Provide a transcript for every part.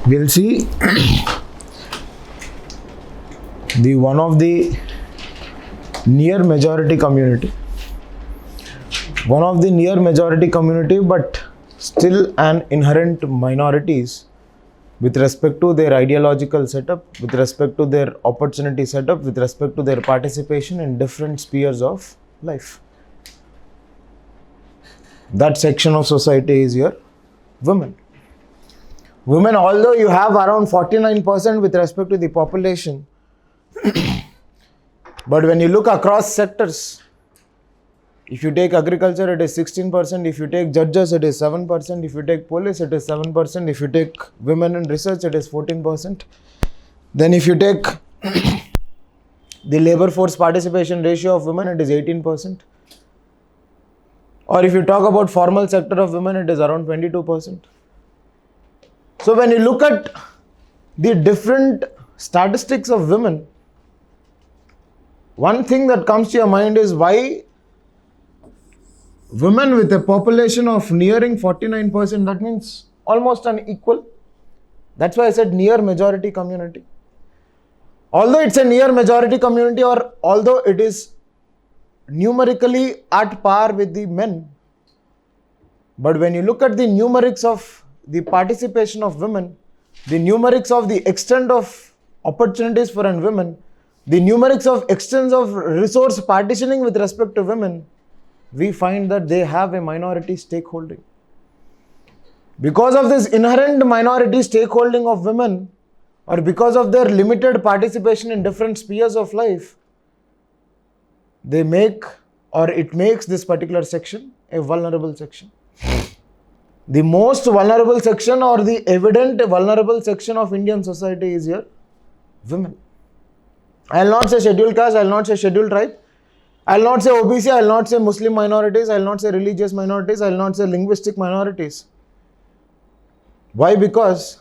We'll see the one of the near majority community. One of the near majority community, but still an inherent minorities with respect to their ideological setup, with respect to their opportunity setup, with respect to their participation in different spheres of life. That section of society is your women. Women, although you have around 49% with respect to the population, but when you look across sectors, if you take agriculture, it is 16%. If you take judges, it is 7%. If you take police, it is 7%. If you take women in research, it is 14%. Then if you take the labor force participation ratio of women, it is 18%. Or if you talk about formal sector of women, it is around 22%. So when you look at the different statistics of women, one thing that comes to your mind is why women with a population of nearing 49%, that means almost an equal. That's why I said near majority community. Although it's a near majority community, or although it is numerically at par with the men, but when you look at the numerics of the participation of women, the numerics of the extent of opportunities for women, the numerics of extent of resource partitioning with respect to women, we find that they have a minority stakeholding. Because of this inherent minority stakeholding of women, or because of their limited participation in different spheres of life, they make, or it makes this particular section a vulnerable section. The most vulnerable section, or the evident vulnerable section of Indian society is here women. I will not say scheduled caste, I will not say scheduled tribe, I will not say OBC, I will not say Muslim minorities, I will not say religious minorities, I will not say linguistic minorities. Why? Because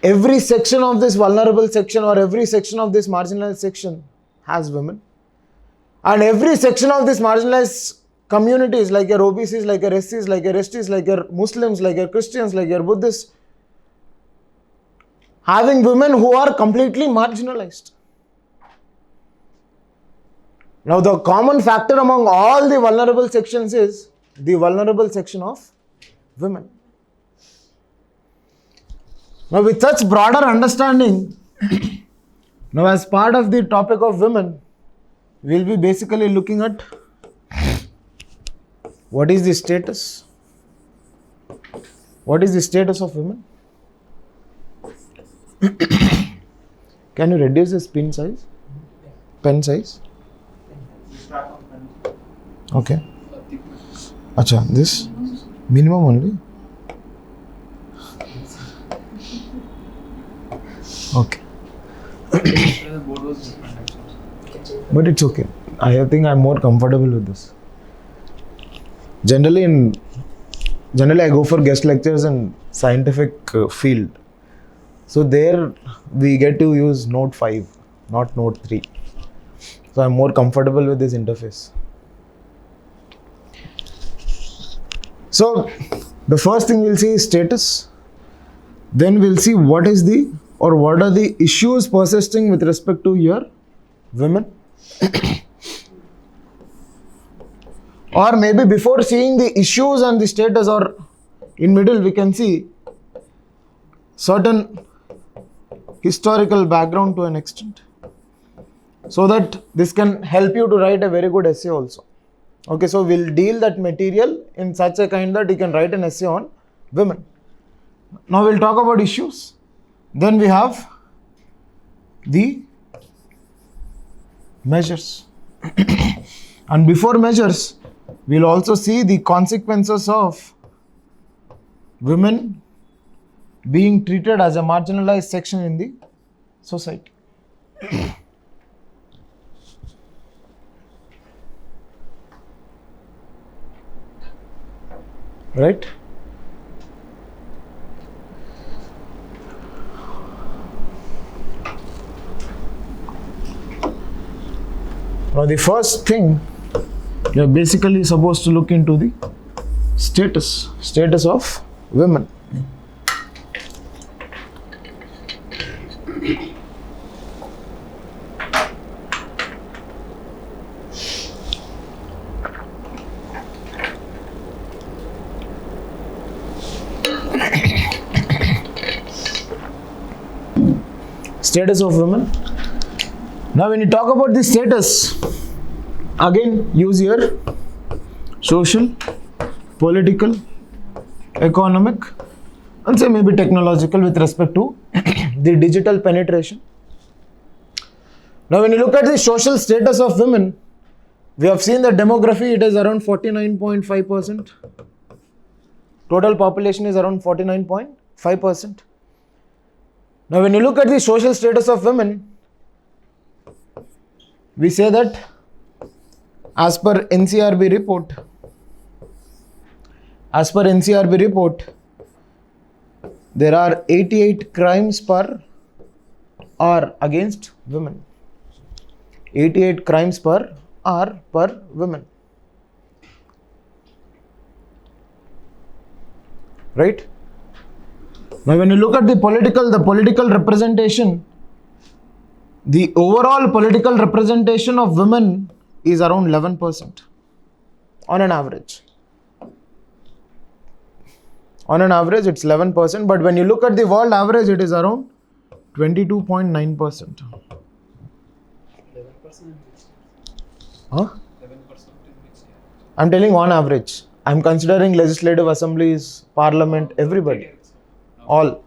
every section of this vulnerable section, or every section of this marginalized section has women. And every section of this marginalized communities, like your OBCs, like your SCs, like your STs, like your Muslims, like your Christians, like your Buddhists, having women who are completely marginalized. Now the common factor among all the vulnerable sections is the vulnerable section of women. Now with such broader understanding, now as part of the topic of women, we will be basically looking at what is the status? What is the status of women? Can you reduce this pen size? Okay. Acha, this minimum only. Okay. But it's okay. I think I'm more comfortable with this. Generally I go for guest lectures in scientific field. So there we get to use Note 5, not Note 3. So I'm more comfortable with this interface. So the first thing we'll see is status. Then we'll see what are the issues persisting with respect to your women. Or maybe before seeing the issues and the status, or in middle, we can see certain historical background to an extent, so that this can help you to write a very good essay also. Okay, so we'll deal that material in such a kind that you can write an essay on women. Now we'll talk about issues. Then we have the measures. And before measures, we'll also see the consequences of women being treated as a marginalized section in the society. Right? Now the first thing, you're basically supposed to look into the status of women. Status of women. Now when you talk about the status, again use your social, political, economic, and say maybe technological with respect to the digital penetration. Now when you look at the social status of women, we have seen the demography, it is around 49.5%. Total population is around 49.5%. Now when you look at the social status of women, we say that as per NCRB report, there are 88 crimes per hour against women. 88 crimes per hour per women. Right? Now when you look at the political representation, the overall political representation of women is around 11% on an average. On an average, it's 11%, but when you look at the world average, it is around 22.9%. 11%? Huh? 11% in which year? I'm telling on average. I'm considering legislative assemblies, parliament, everybody. All.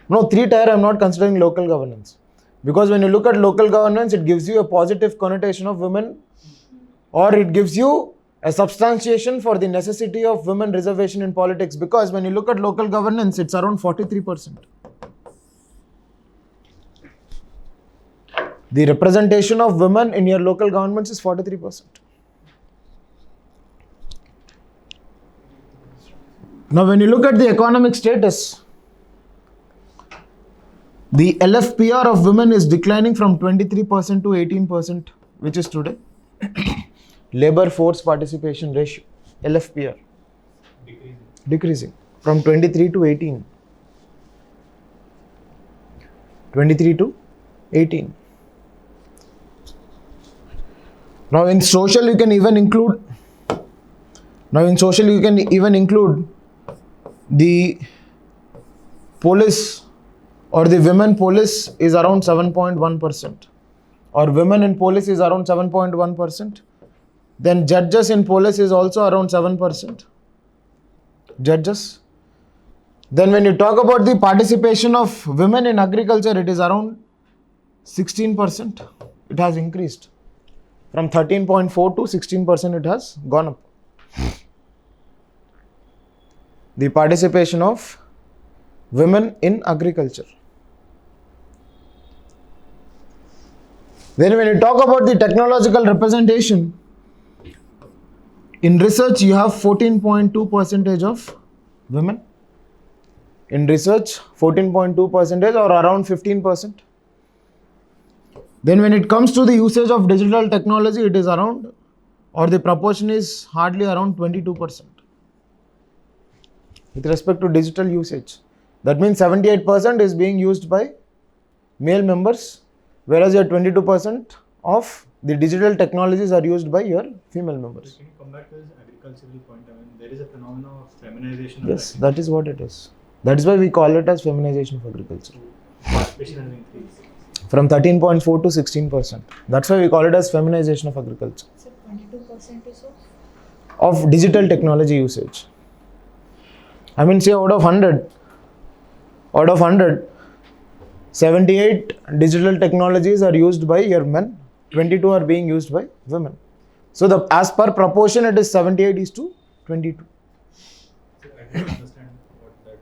No, 3-tier, I'm not considering local governance. Because when you look at local governance, it gives you a positive connotation of women, or it gives you a substantiation for the necessity of women reservation in politics. Because when you look at local governance, it's around 43%. The representation of women in your local governments is 43%. Now, when you look at the economic status, the LFPR of women is declining from 23% to 18%, which is today. Labor force participation ratio, LFPR. Decreasing from 23 to 18. 23 to 18. Now in social you can even include the police, or the women police is around 7.1%, or women in police is around 7.1%. Then judges in police is also around 7%. Judges. Then when you talk about the participation of women in agriculture, it is around 16%. It has increased. From 13.4 to 16% it has gone up. The participation of women in agriculture. Then when you talk about the technological representation, in research you have 14.2% of women. In research 14.2% or around 15%. Then when it comes to the usage of digital technology, it is around, or the proportion is hardly around 22%. With respect to digital usage. That means 78% is being used by male members, whereas your 22% of the digital technologies are used by your female members. Can you come back to this agricultural point? I mean, there is a phenomenon of feminization of Yes, that is what it is. That is why we call it as feminization of agriculture. participation has increased. From 13.4 to 16%. That's why we call it as feminization of agriculture. So 22% is Of digital technology usage. I mean, say out of 100, 78 digital technologies are used by your men, 22 are being used by women. So as per proportion, it is 78 is to 22. So I don't understand what that is.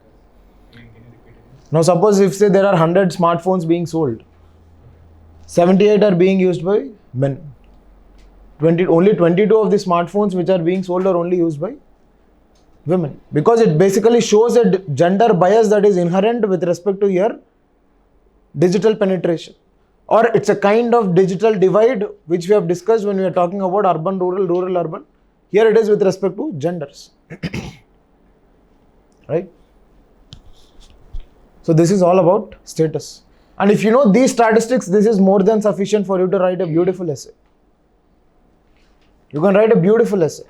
Can you repeat it? Now suppose if say there are 100 smartphones being sold, 78 are being used by men. Only 22 of the smartphones which are being sold are only used by women. Because it basically shows a gender bias that is inherent with respect to your digital penetration. or it's a kind of digital divide which we have discussed when we are talking about urban, rural, rural, urban. Here it is with respect to genders. Right? So this is all about status. And if you know these statistics, this is more than sufficient for you to write a beautiful essay. You can write a beautiful essay.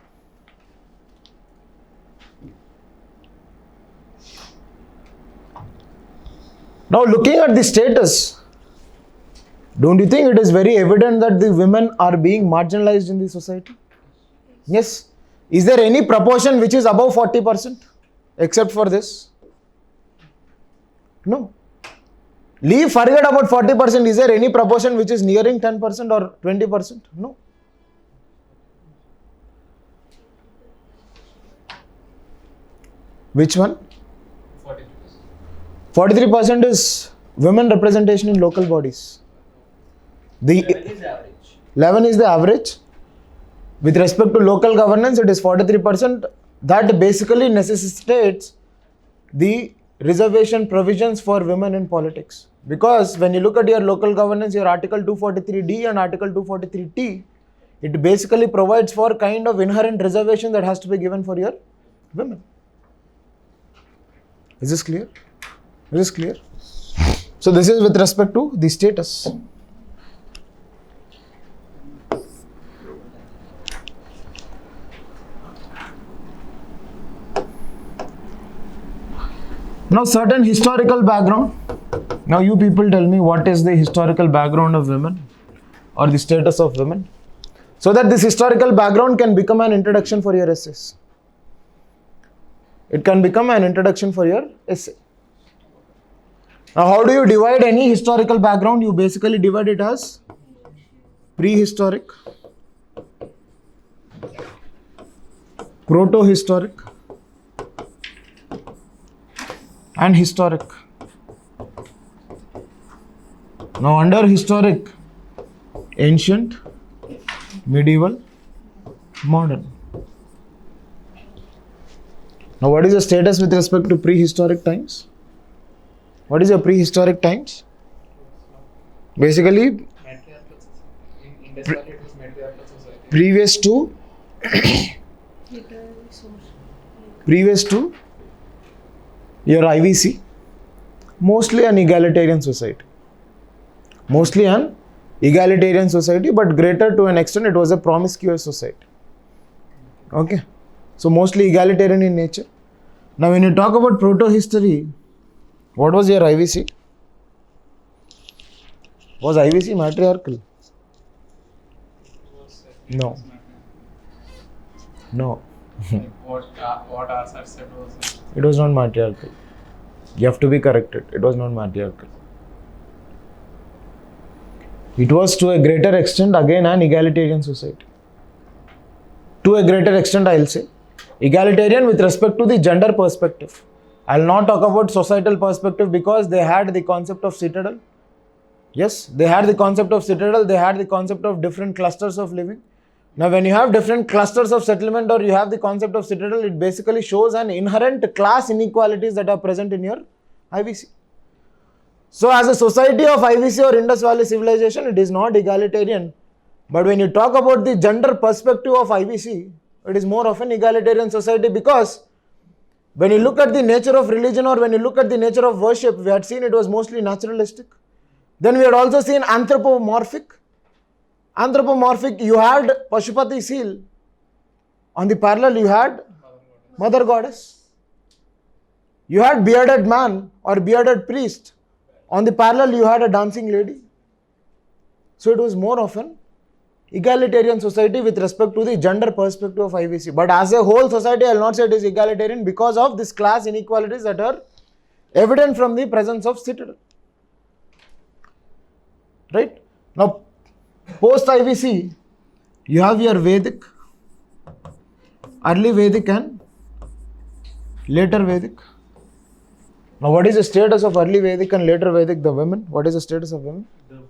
Now looking at the status, don't you think it is very evident that the women are being marginalized in the society? Yes. Is there any proportion which is above 40% except for this? No. Forget about 40%. Is there any proportion which is nearing 10% or 20%? No. Which one? 43% is women representation in local bodies. The 11 is the average. With respect to local governance, it is 43%. That basically necessitates the reservation provisions for women in politics. Because when you look at your local governance, your Article 243D and Article 243T, it basically provides for kind of inherent reservation that has to be given for your women. Is this clear? Is this clear? So this is with respect to the status. Now certain historical background. Now you people tell me what is the historical background of women or the status of women, so that this historical background can become an introduction for your essays. It can become an introduction for your essay. Now how do you divide any historical background? You basically divide it as prehistoric, proto-historic, and historic. Now under historic, ancient, medieval, modern. Now what is the status with respect to prehistoric times? What is your prehistoric times? Basically, previous to your IVC, mostly an egalitarian society. Mostly an egalitarian society, but greater to an extent it was a promiscuous society. Okay. So mostly egalitarian in nature. Now when you talk about proto-history, what was your IVC? Was IVC matriarchal? No. No. What our sir said was It was not matriarchal. You have to be corrected. It was not matriarchal. It was to a greater extent again an egalitarian society. To a greater extent, I'll say. Egalitarian with respect to the gender perspective. I'll not talk about societal perspective because they had the concept of citadel. Yes, they had the concept of citadel, they had the concept of different clusters of living. Now when you have different clusters of settlement or you have the concept of citadel, it basically shows an inherent class inequalities that are present in your IVC. So as a society of IVC or Indus Valley civilization, it is not egalitarian. But when you talk about the gender perspective of IVC, it is more of an egalitarian society, because when you look at the nature of religion or when you look at the nature of worship, we had seen it was mostly naturalistic. Then we had also seen anthropomorphic. Anthropomorphic, you had Pashupati seal. On the parallel, you had Mother Goddess. You had bearded man or bearded priest. On the parallel, you had a dancing lady. So it was more of an egalitarian society with respect to the gender perspective of IVC. But as a whole society, I will not say it is egalitarian because of this class inequalities that are evident from the presence of citadel. Right? Now, post IVC, you have your Vedic, early Vedic and later Vedic. Now, what is the status of early Vedic and later Vedic? The women, what is the status of women? the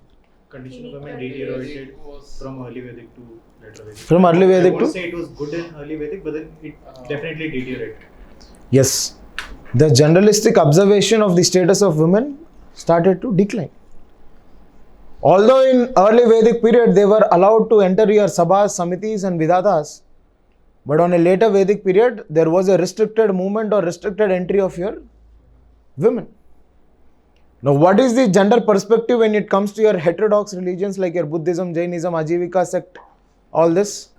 condition of women deteriorated from early Vedic to later Vedic. From early Vedic I to? would say it was good in early Vedic, but then it definitely deteriorated. Yes. The generalistic observation of the status of women started to decline. Although in early Vedic period they were allowed to enter your sabhas, samitis and vidatas, but on a later Vedic period there was a restricted movement or restricted entry of your women. Now what is the gender perspective when it comes to your heterodox religions like your Buddhism, Jainism, Ajivika sect, all this?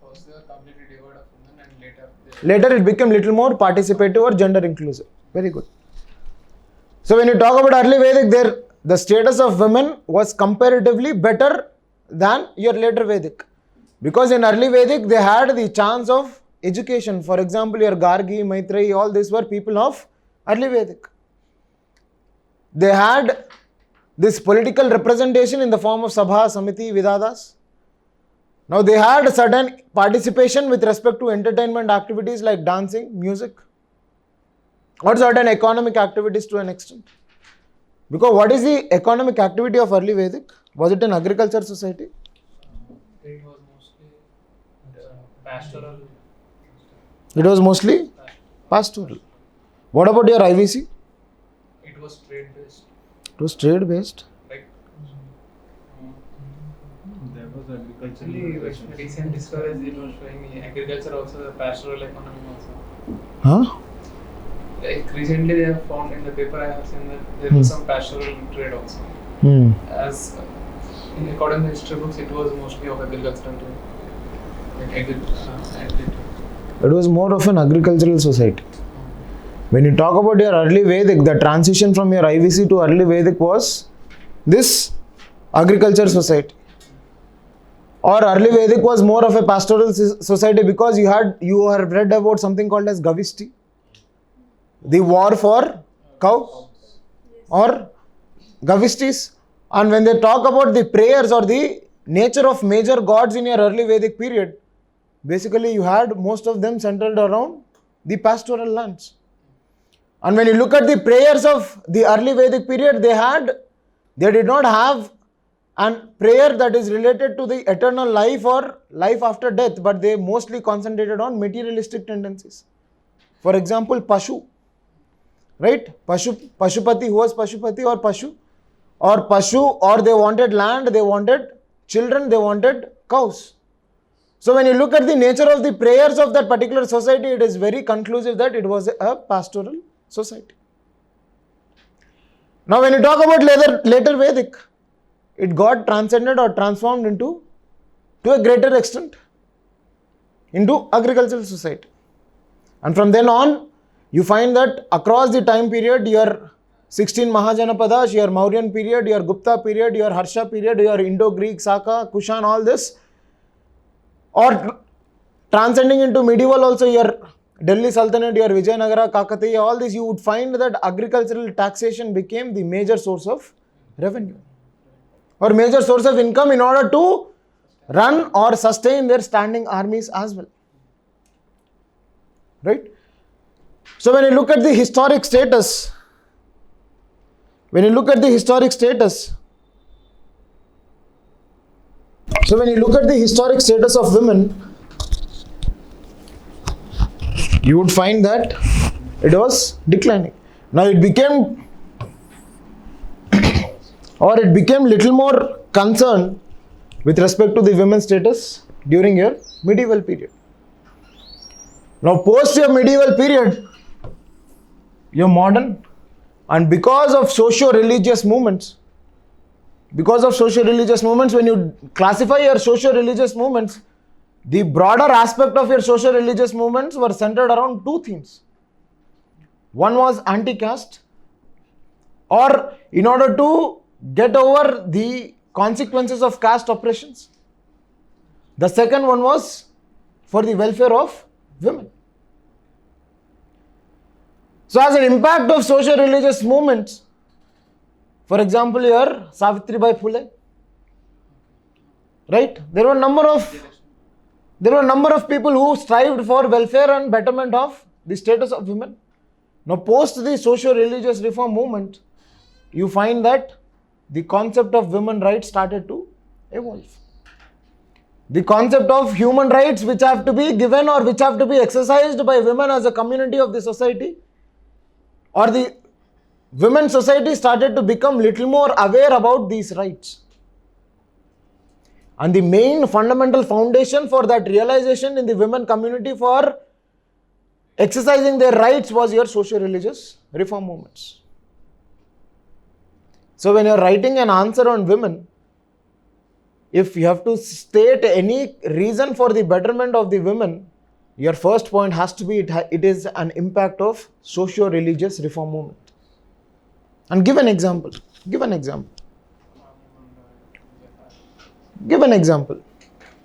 First they were completely devoid of women and Later it became little more participative or gender inclusive. Very good. So when you talk about early Vedic, the status of women was comparatively better than your later Vedic. Because in early Vedic, they had the chance of education. For example, your Gargi, Maitreyi, all these were people of early Vedic. They had this political representation in the form of Sabha, Samiti, Vidadas. Now they had a certain participation with respect to entertainment activities like dancing, music, or certain economic activities to an extent. Because what is the economic activity of early Vedic? Was it an agriculture society? it was mostly pastoral. It was mostly pastoral. What about your IVC? It was trade based. It was trade based. Like There was agricultural actually revolution. recent discoveries it was showing me agriculture also the pastoral economy also. Huh? Like recently they have found in the paper I have seen that there was some pastoral trade also. Hmm. As in according to history books, it was mostly of agricultural trade. Like It was more of an agricultural society. When you talk about your early Vedic, the transition from your IVC to early Vedic was this agriculture society. Or early Vedic was more of a pastoral society because you have read about something called as Gavishti, the war for cow or Gavishtis. And when they talk about the prayers or the nature of major gods in your early Vedic period, basically you had most of them centered around the pastoral lands. And when you look at the prayers of the early Vedic period, they did not have an prayer that is related to the eternal life or life after death, but they mostly concentrated on materialistic tendencies. For example, Pashu, right? Pashupati, who was Pashupati or Pashu? Or they wanted land, they wanted children, they wanted cows. So when you look at the nature of the prayers of that particular society, it is very conclusive that it was a pastoral society. Now when you talk about later Vedic, it got transcended or transformed into, to a greater extent, into agricultural society. And from then on, you find that across the time period, your 16 Mahajanapadas, your Mauryan period, your Gupta period, your Harsha period, your Indo-Greek, Saka, Kushan, all this, or transcending into medieval also, your Delhi Sultanate, your Vijayanagara, Kakatiya, all this, you would find that agricultural taxation became the major source of revenue or major source of income in order to run or sustain their standing armies as well. Right? So when you look at the historic status, so when you look at the historic status of women, you would find that it was declining. Now it became little more concerned with respect to the women's status during your medieval period. Now post your medieval period, you're modern, and because of socio-religious movements, when you classify your socio-religious movements, the broader aspect of your socio-religious movements were centered around two themes. One was anti-caste, or in order to get over the consequences of caste oppressions. The second one was for the welfare of women. So as an impact of socio-religious movements, for example, your Savitribai Phule, right? There were a number of people who strived for welfare and betterment of the status of women. Now post the socio-religious reform movement, you find that the concept of women rights started to evolve. The concept of human rights which have to be given or which have to be exercised by women as a community of the society, or the women's society started to become little more aware about these rights. And the main fundamental foundation for that realization in the women community for exercising their rights was your socio-religious reform movements. So when you are writing an answer on women, if you have to state any reason for the betterment of the women, your first point has to be it is an impact of socio-religious reform movement. And give an example. Give an example. Give an example.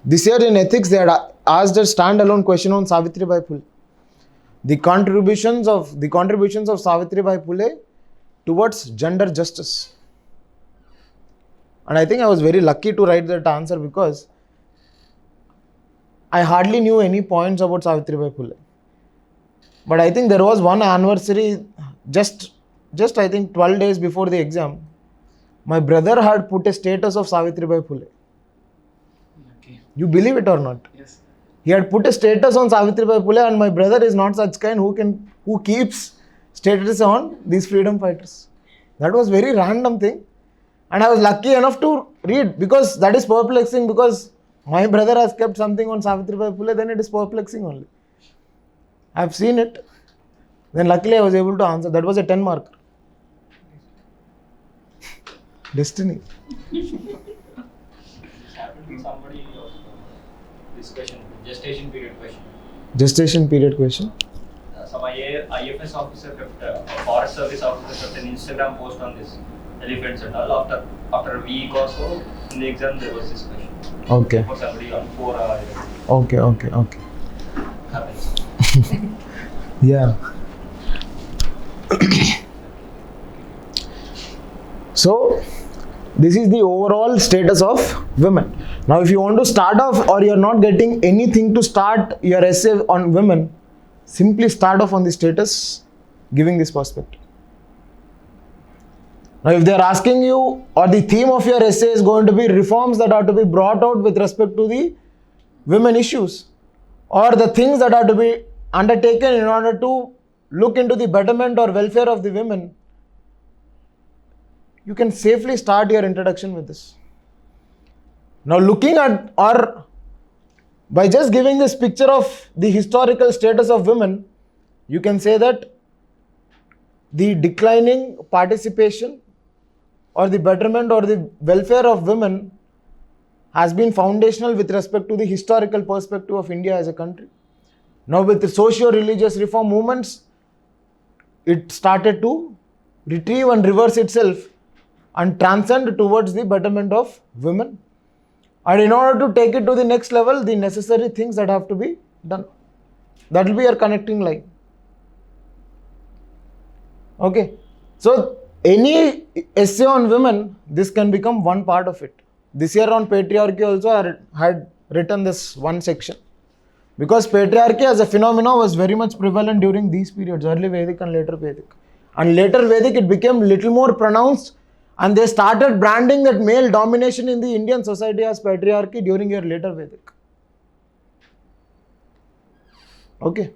This year in ethics, they had asked a standalone question on Savitribai Phule. The contributions of Savitribai Phule towards gender justice. And I think I was very lucky to write that answer because I hardly knew any points about Savitribai Phule. But I think there was one anniversary just I think 12 days before the exam. My brother had put a status of Savitribai Phule. Okay. You believe it or not? Yes. He had put a status on Savitribai Phule, and my brother is not such kind who keeps status on these freedom fighters. That was very random thing. And I was lucky enough to read because that is perplexing, because my brother has kept something on Savitribai Phule, then it is perplexing only. I have seen it. Then luckily I was able to answer. That was a 10 marker. Destiny. This happened to somebody or discussion, gestation period question. Gestation period question. Some IFS officer kept, a forest service officer kept an Instagram post on this elephants and all. After a week or so, in the exam there was this question. Okay. For somebody on 4 hours. Okay. Happens. Yeah. So, this is the overall status of women. Now, if you want to start off or you are not getting anything to start your essay on women, simply start off on the status, giving this perspective. Now, if they are asking you, or the theme of your essay is going to be reforms that are to be brought out with respect to the women issues, or the things that are to be undertaken in order to look into the betterment or welfare of the women, you can safely start your introduction with this. Now, looking at, or by just giving this picture of the historical status of women, you can say that the declining participation or the betterment or the welfare of women has been foundational with respect to the historical perspective of India as a country. Now, with the socio-religious reform movements, it started to retrieve and reverse itself and transcend towards the betterment of women. And in order to take it to the next level, the necessary things that have to be done. That will be your connecting line. Okay. So, any essay on women, this can become one part of it. This year on patriarchy also I had written this one section. Because patriarchy as a phenomenon was very much prevalent during these periods, early Vedic and later Vedic. And later Vedic, it became little more pronounced, and they started branding that male domination in the Indian society as patriarchy during your later Vedic. Okay.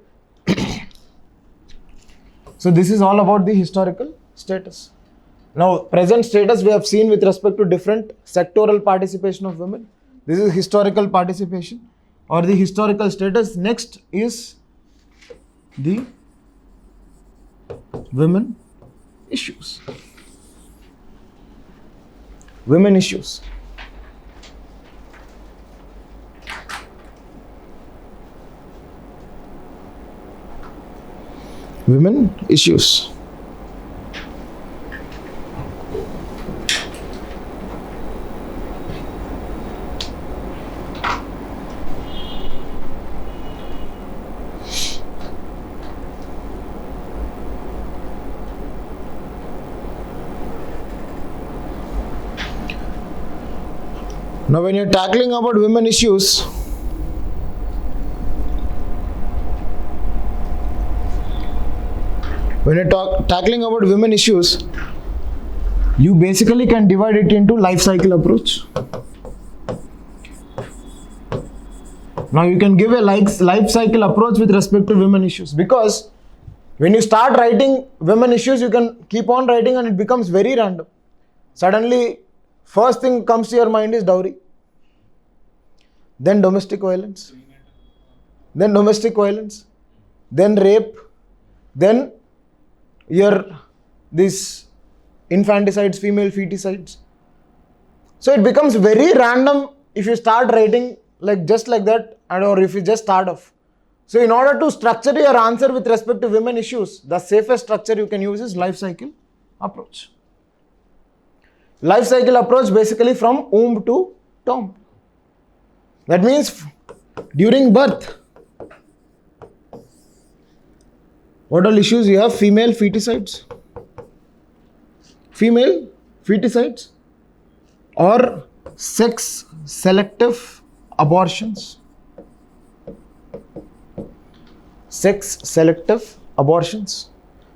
So this is all about the historical status. Now, present status we have seen with respect to different sectoral participation of women. This is historical participation or the historical status. Next is the women issues. Women issues. Women issues. Now, when you're tackling about women issues, you basically can divide it into life cycle approach. Now, you can give a life cycle approach with respect to women issues, because When you start writing women issues, you can keep on writing and it becomes very random. Suddenly, first thing comes to your mind is dowry, then domestic violence, then rape, then these infanticides, female feticides. So it becomes very random if you start writing just like that, or if you just start off. So in order to structure your answer with respect to women issues, the safest structure you can use is life cycle approach. Life cycle approach basically from womb to tomb. That means during birth, what all issues you have? Female feticides or sex selective abortions.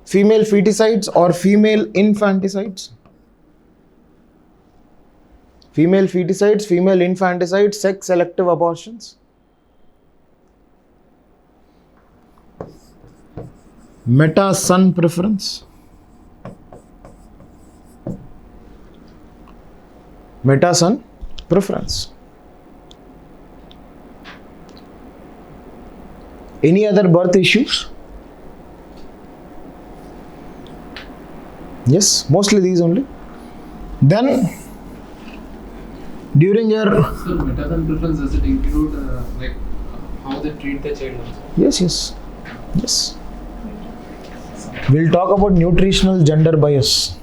Female feticides or female infanticides. Sex selective abortions. Meta-son preference. Any other birth issues? Yes, mostly these only. Then during your So meta-son preference, does it include how they treat the child also? yes. We'll talk about nutritional gender bias.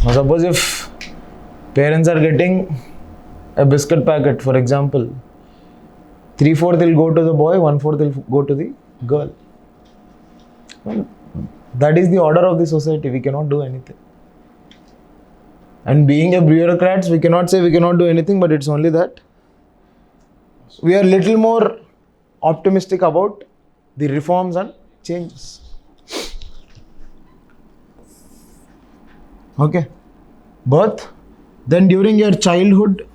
Now suppose if parents are getting a biscuit packet, for example, 3/4 will go to the boy, 1/4 will go to the girl. Well, that is the order of the society. We cannot do anything. And being a bureaucrats, we cannot say we cannot do anything, but it's only that we are little more optimistic about the reforms and changes. Okay. Birth. Then during your childhood,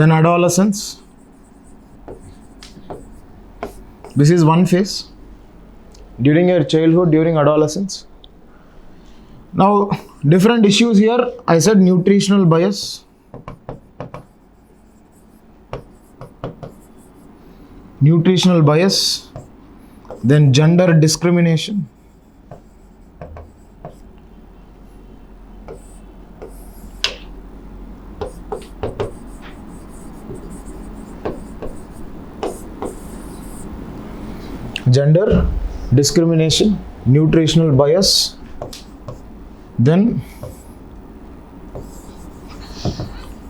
then adolescence. This is one phase. During your childhood, during adolescence. Now, different issues here. I said nutritional bias. Then gender discrimination. Nutritional bias. Then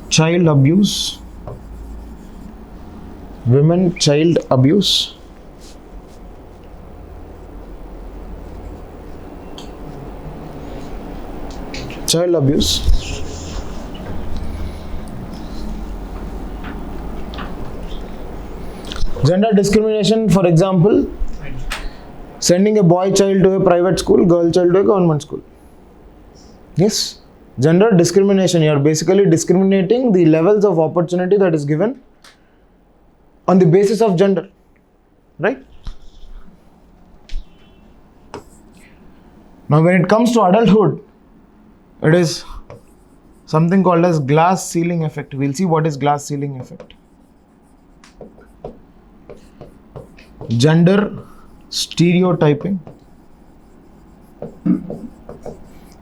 child abuse. Women child abuse. Gender discrimination, for example, sending a boy child to a private school, girl child to a government school. Yes, gender discrimination. You are basically discriminating the levels of opportunity that is given on the basis of gender, right? Now, when it comes to adulthood, it is something called as glass ceiling effect. We'll see what is glass ceiling effect. Gender stereotyping.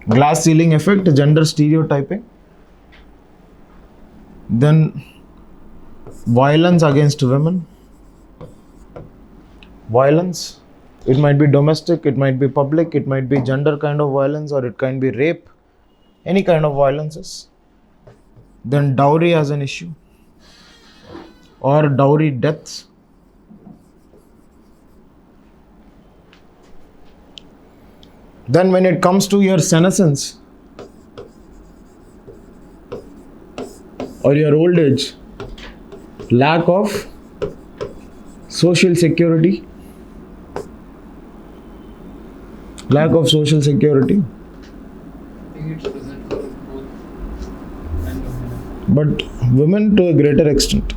Glass ceiling effect, gender stereotyping. Then violence against women. Violence. It might be domestic, it might be public, it might be gender kind of violence, or it can be rape. Any kind of violences. Then dowry as an issue. Or dowry deaths. Then when it comes to your senescence or your old age, lack of social security. I think it's present for both and women. But women to a greater extent.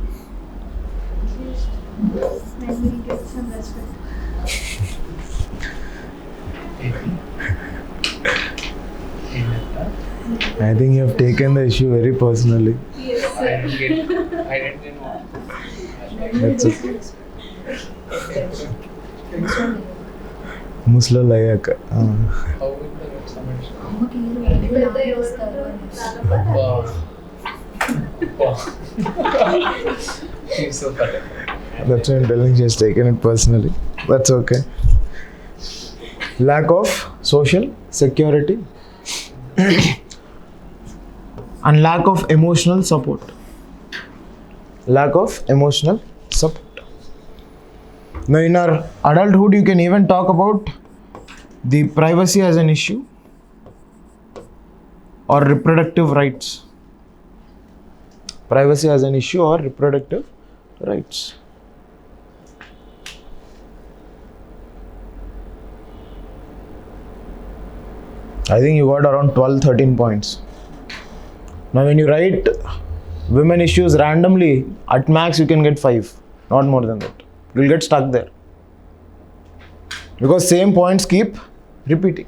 I think you have taken the issue very personally. I didn't get what. That's okay. ముసలోళ్ళు అయ్యాక How will the get summit? అమ్మకి మీరు ఆలోచిస్తారు అనేసి. Wow. Wow. She's so funny. That's why I'm telling she's taken it personally. That's okay. Lack of social security and lack of emotional support. Lack of emotional support. Now, in our adulthood, you can even talk about the privacy as an issue or reproductive rights. Privacy as an issue or reproductive rights. I think you got around 12-13 points. Now, when you write women issues randomly, at max you can get 5, not more than that. You'll get stuck there because same points keep repeating.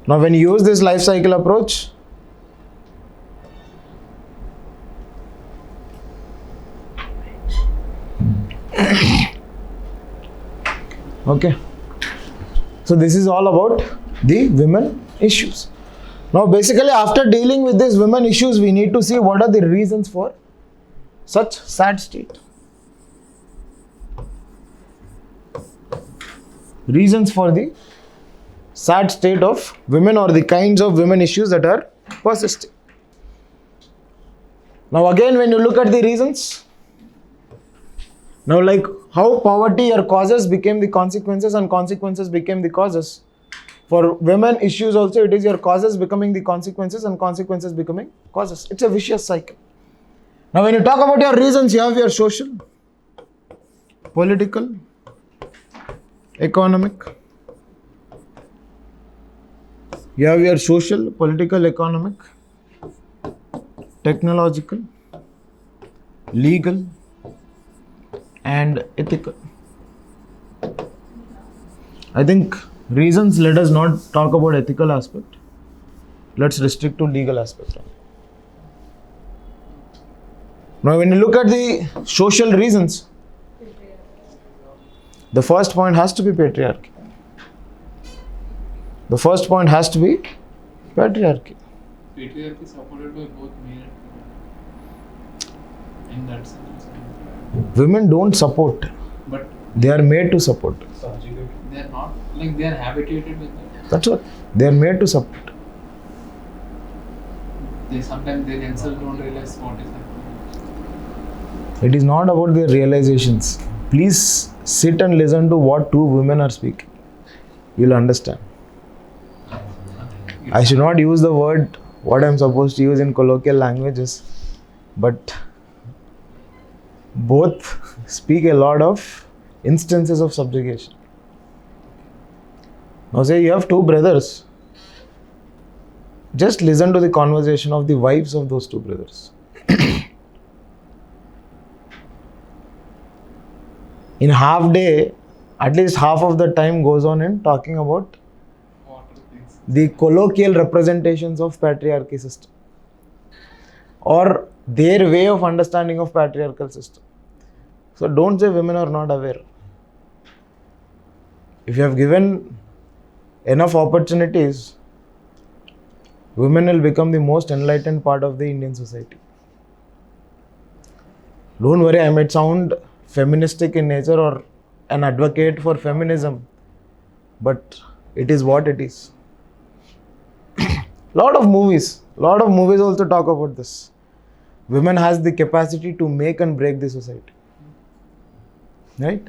Now, when you use this life cycle approach, okay, so this is all about the women issues. Now, basically, after dealing with these women issues, we need to see what are the reasons for such sad state. Reasons for the sad state of women or the kinds of women issues that are persisting. Now, again, when you look at the reasons, now like how poverty or causes became the consequences and consequences became the causes. For women issues also, it is your causes becoming the consequences and consequences becoming causes. It's a vicious cycle. Now, when you talk about your reasons, you have your social, political, economic. You have your social, political, economic, technological, legal, and ethical. I think reasons, let us not talk about ethical aspect. Let's restrict to legal aspect. Now, when you look at the social reasons, the first point has to be patriarchy. The first point has to be patriarchy. Patriarchy is supported by both male and female. In that sense. Women don't support, But they are made to support. they are not, like they are habituated with that. That's what they are made to support. They sometimes they themselves don't realize what is happening. It is not about their realizations. Please sit and listen to what two women are speaking. You'll understand. I should not use the word what I'm supposed to use in colloquial languages, but both speak a lot of instances of subjugation. Now, say you have two brothers. Just listen to the conversation of the wives of those two brothers. In half day, at least half of the time goes on in talking about What are things? the colloquial representations of patriarchy system or their way of understanding of patriarchal system. So don't say women are not aware. If you have given enough opportunities, women will become the most enlightened part of the Indian society. Don't worry, I might sound feministic in nature or an advocate for feminism, but it is what it is. lot of movies also talk about this. Women has the capacity to make and break the society, right?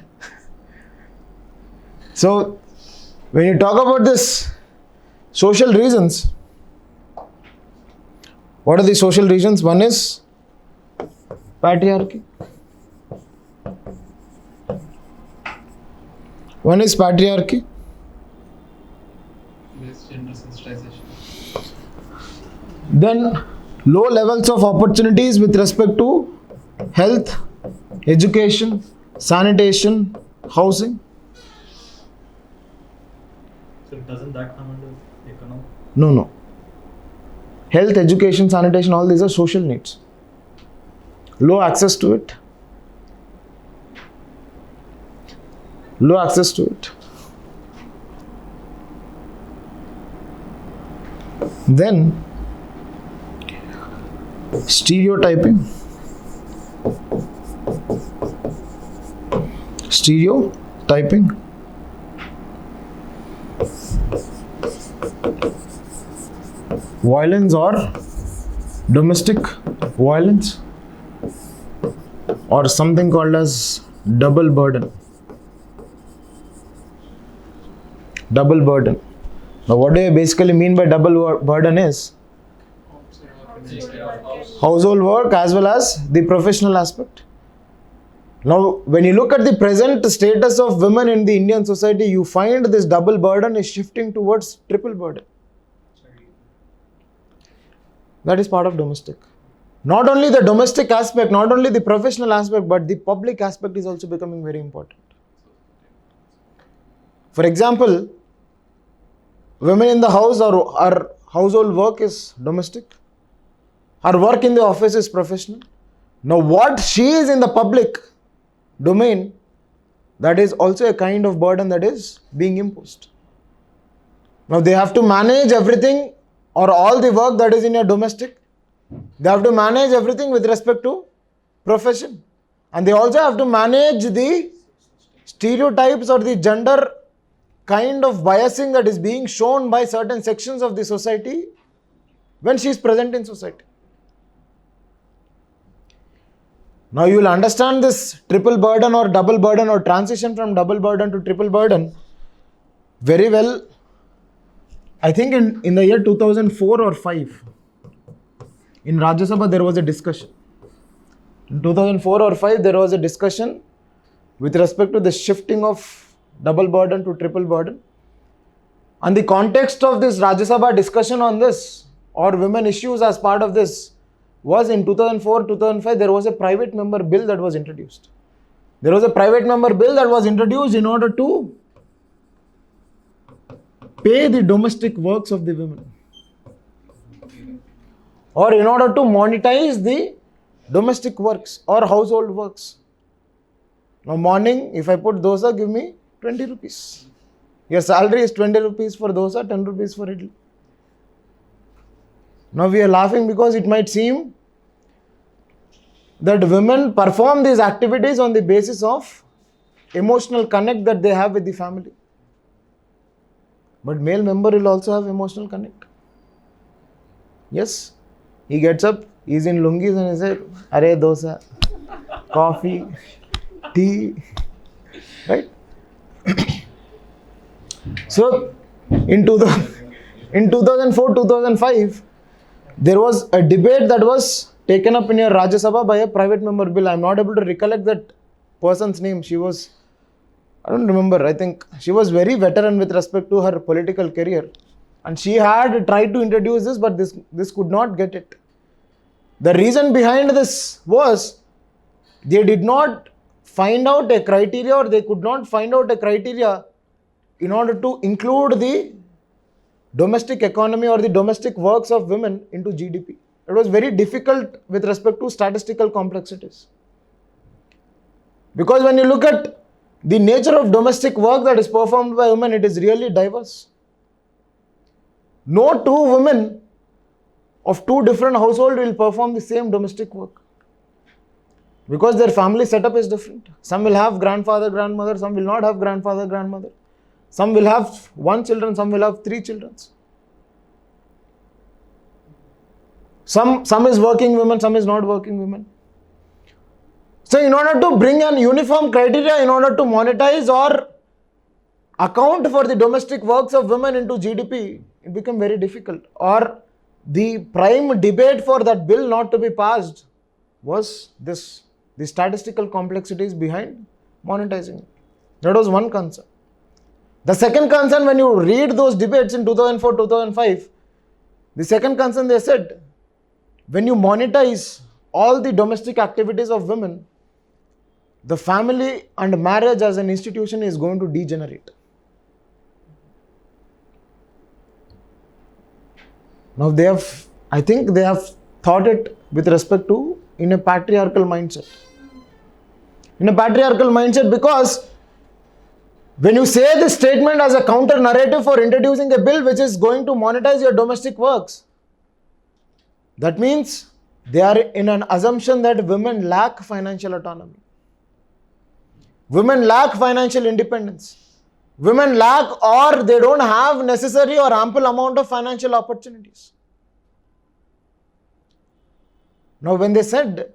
So when you talk about this social reasons, what are the social reasons? One is patriarchy. One is patriarchy. This gender sensitization. Then low levels of opportunities with respect to health, education, sanitation, housing. So doesn't that come under economic? No. Health, education, sanitation, all these are social needs. Low access to it. Low access to it. Then, stereotyping. Stereotyping. Violence or domestic violence, or something called as double burden. Double burden. Now, what do I basically mean by double burden is household work as well as the professional aspect. Now, when you look at the present status of women in the Indian society, you find this double burden is shifting towards triple burden. That is part of domestic. Not only the domestic aspect, not only the professional aspect, but the public aspect is also becoming very important. For example, women in the house, our household work is domestic. Her work in the office is professional. Now, what she is in the public domain, that is also a kind of burden that is being imposed. Now, they have to manage everything or all the work that is in your domestic. They have to manage everything with respect to profession. And they also have to manage the stereotypes or the gender kind of biasing that is being shown by certain sections of the society when she is present in society. Now you will understand this triple burden or double burden or transition from double burden to triple burden very well. I think in the year 2004 or 5, in Rajya Sabha there was a discussion. In 2004 or 5 there was a discussion with respect to the shifting of double burden to triple burden. And the context of this Rajya Sabha discussion on this or women issues as part of this was in 2004-2005 there was a private member bill that was introduced. There was a private member bill that was introduced in order to pay the domestic works of the women, or in order to monetize the domestic works or household works. Now morning, if I put dosa, give me 20 rupees. Your salary is 20 rupees for dosa, 10 rupees for idli. Now we are laughing because it might seem that women perform these activities on the basis of emotional connect that they have with the family. But male member will also have emotional connect. Yes, he gets up, he's in lungis and he says, "Arey dosa, coffee, tea," right? So, in 2004-2005, there was a debate that was taken up in your Rajya Sabha by a private member bill. I am not able to recollect that person's name. She was, I don't remember, I think she was very veteran with respect to her political career. And she had tried to introduce this, but this could not get it. The reason behind this was they did not find out a criteria, or they could not find out a criteria in order to include the domestic economy or the domestic works of women into GDP. It was very difficult with respect to statistical complexities. Because when you look at the nature of domestic work that is performed by women, it is really diverse. No two women of two different households will perform the same domestic work. Because their family setup is different. Some will have grandfather, grandmother, some will not have grandfather, grandmother. Some will have 1 children, some will have 3 children. Some is working women, some is not working women. So in order to bring an uniform criteria, in order to monetize or account for the domestic works of women into GDP, it became very difficult. Or the prime debate for that bill not to be passed was this, the statistical complexities behind monetizing it. That was one concern. The second concern, when you read those debates in 2004-2005, the second concern they said, when you monetize all the domestic activities of women, the family and marriage as an institution is going to degenerate. Now they have I think they have thought it with respect to in a patriarchal mindset. In a patriarchal mindset, because when you say this statement as a counter narrative for introducing a bill which is going to monetize your domestic works, that means they are in an assumption that women lack financial autonomy. Women lack financial independence. Women lack or they don't have necessary or ample amount of financial opportunities. Now, when they said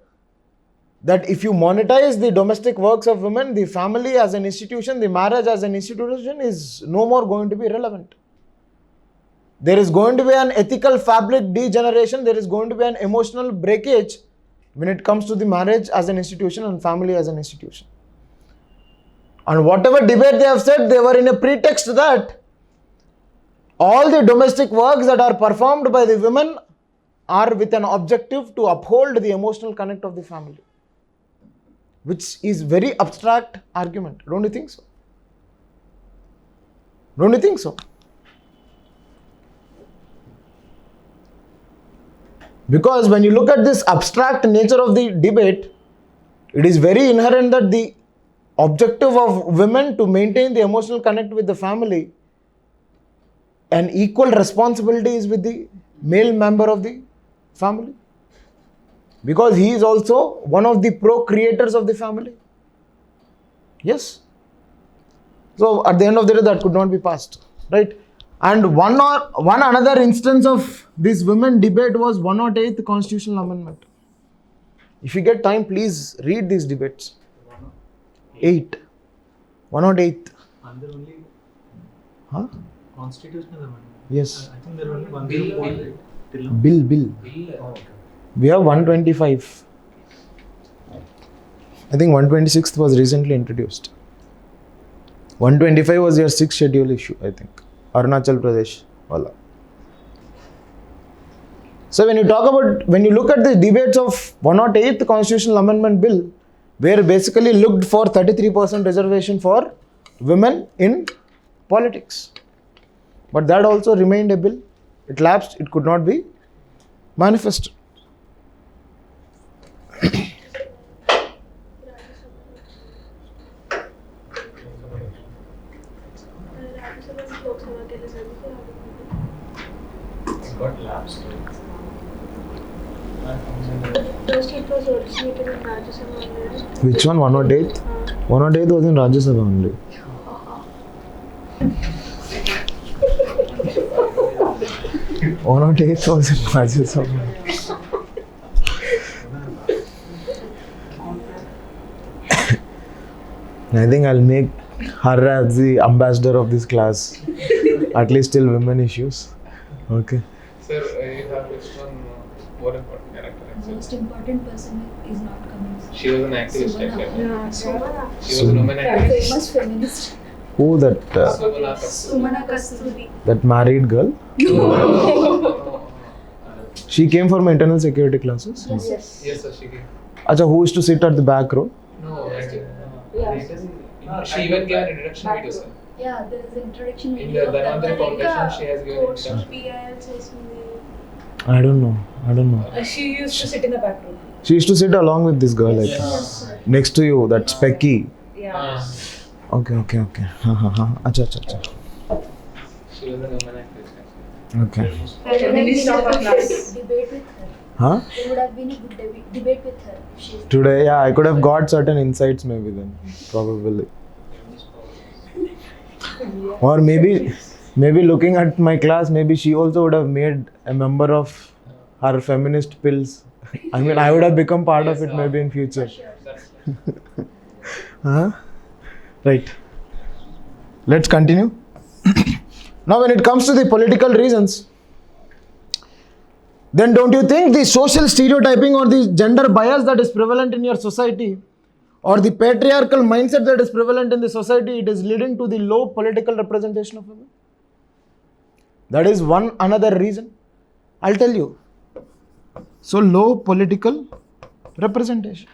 that if you monetize the domestic works of women, the family as an institution, the marriage as an institution is no more going to be relevant. There is going to be an ethical fabric degeneration, there is going to be an emotional breakage when it comes to the marriage as an institution and family as an institution. And whatever debate they have said, they were in a pretext that all the domestic works that are performed by the women are with an objective to uphold the emotional connect of the family, which is very abstract argument. Don't you think so? Don't you think so? Because when you look at this abstract nature of the debate, it is very inherent that the objective of women to maintain the emotional connect with the family, an equal responsibility is with the male member of the family, because he is also one of the procreators of the family. Yes. So at the end of the day, that could not be passed, right? And one another instance of this women debate was 108th constitutional amendment. If you get time, please read these debates. 108th. And there only Huh? constitutional amendment. Yes. I think there are only 1 bill till now. Bill. Oh, okay. We have 125. I think 126th was recently introduced. 125 was your 6th schedule issue, I think. Arunachal Pradesh. Wala. So when you look at the debates of 108th constitutional amendment bill, where basically looked for 33% reservation for women in politics. But that also remained a bill. It lapsed, it could not be manifested. Got lapsed. First it was originated in Rajya Sabha only. Which one? 108th? 108th was in Rajya Sabha only. One or eighth was in Rajya Sabha. I think I'll make her as the ambassador of this class, at least till women issues. Okay. Sir, you have which one more important character? actually? Most important person is not coming. She was an activist, Sumana. actually. Yeah, Sumana. She was a woman activist. Famous feminist. Who that? Sumana Kasturi. Sumana Kasturi. That married girl? She came for my internal security classes. Yes. Yes, sir, she gave. Acha, who used to sit at the back row? No, actually. Yeah. She even gave an introduction video, sir. Yeah, there is introduction In video the of Dhanvantari that. Foundation, she has given Course of introduction. PIL చేసింది. I don't know. She used to sit in the back room. She used to sit along with this girl, I think. Yes. Next to you, that Specky. Yeah. Okay. Acha. She was a woman activist, actually. Okay. Feminist of our class. Debate with her. Huh? There would have been a good debate with her. If she Today, yeah, I could have got certain insights maybe then. Probably. Or maybe looking at my class, maybe she also would have made a member of her feminist pills. I mean, I would have become part of it maybe in future. That's Huh? Right. Let's continue. Now, when it comes to the political reasons, then don't you think the social stereotyping or the gender bias that is prevalent in your society, or the patriarchal mindset that is prevalent in the society, it is leading to the low political representation of women? That is one another reason. I'll tell you. So, low political representation.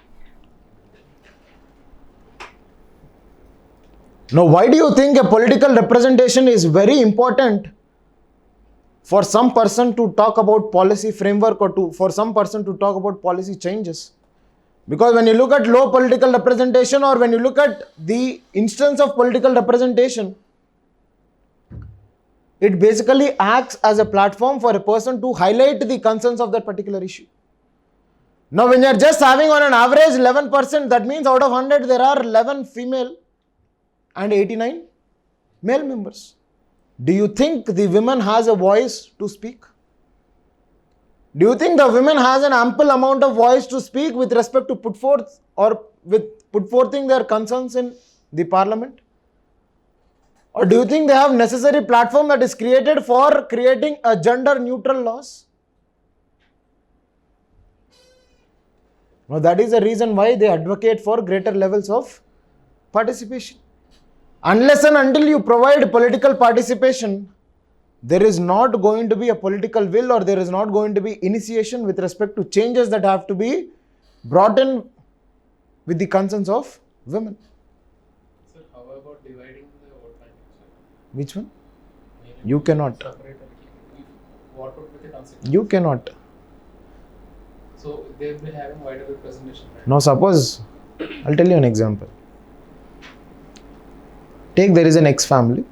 Now, why do you think a political representation is very important for some person to talk about policy framework or for some person to talk about policy changes. Because when you look at low political representation or when you look at the instance of political representation, it basically acts as a platform for a person to highlight the concerns of that particular issue. Now, when you are just having on an average 11%, that means out of 100, there are 11 female and 89 male members. Do you think the women has a voice to speak? Do you think the women has an ample amount of voice to speak with respect to put forthing their concerns in the parliament? Or do you think they have necessary platform that is created for creating a gender neutral laws? Now that is the reason why they advocate for greater levels of participation. Unless and until you provide political participation, there is not going to be a political will or there is not going to be initiation with respect to changes that have to be brought in with the concerns of women. Sir, how about dividing the vote bank? Which one? You cannot. Separate. What would be the consequence? You cannot. So they will be having wider representation, right? Now suppose, I'll tell you an example. Take there is an X family.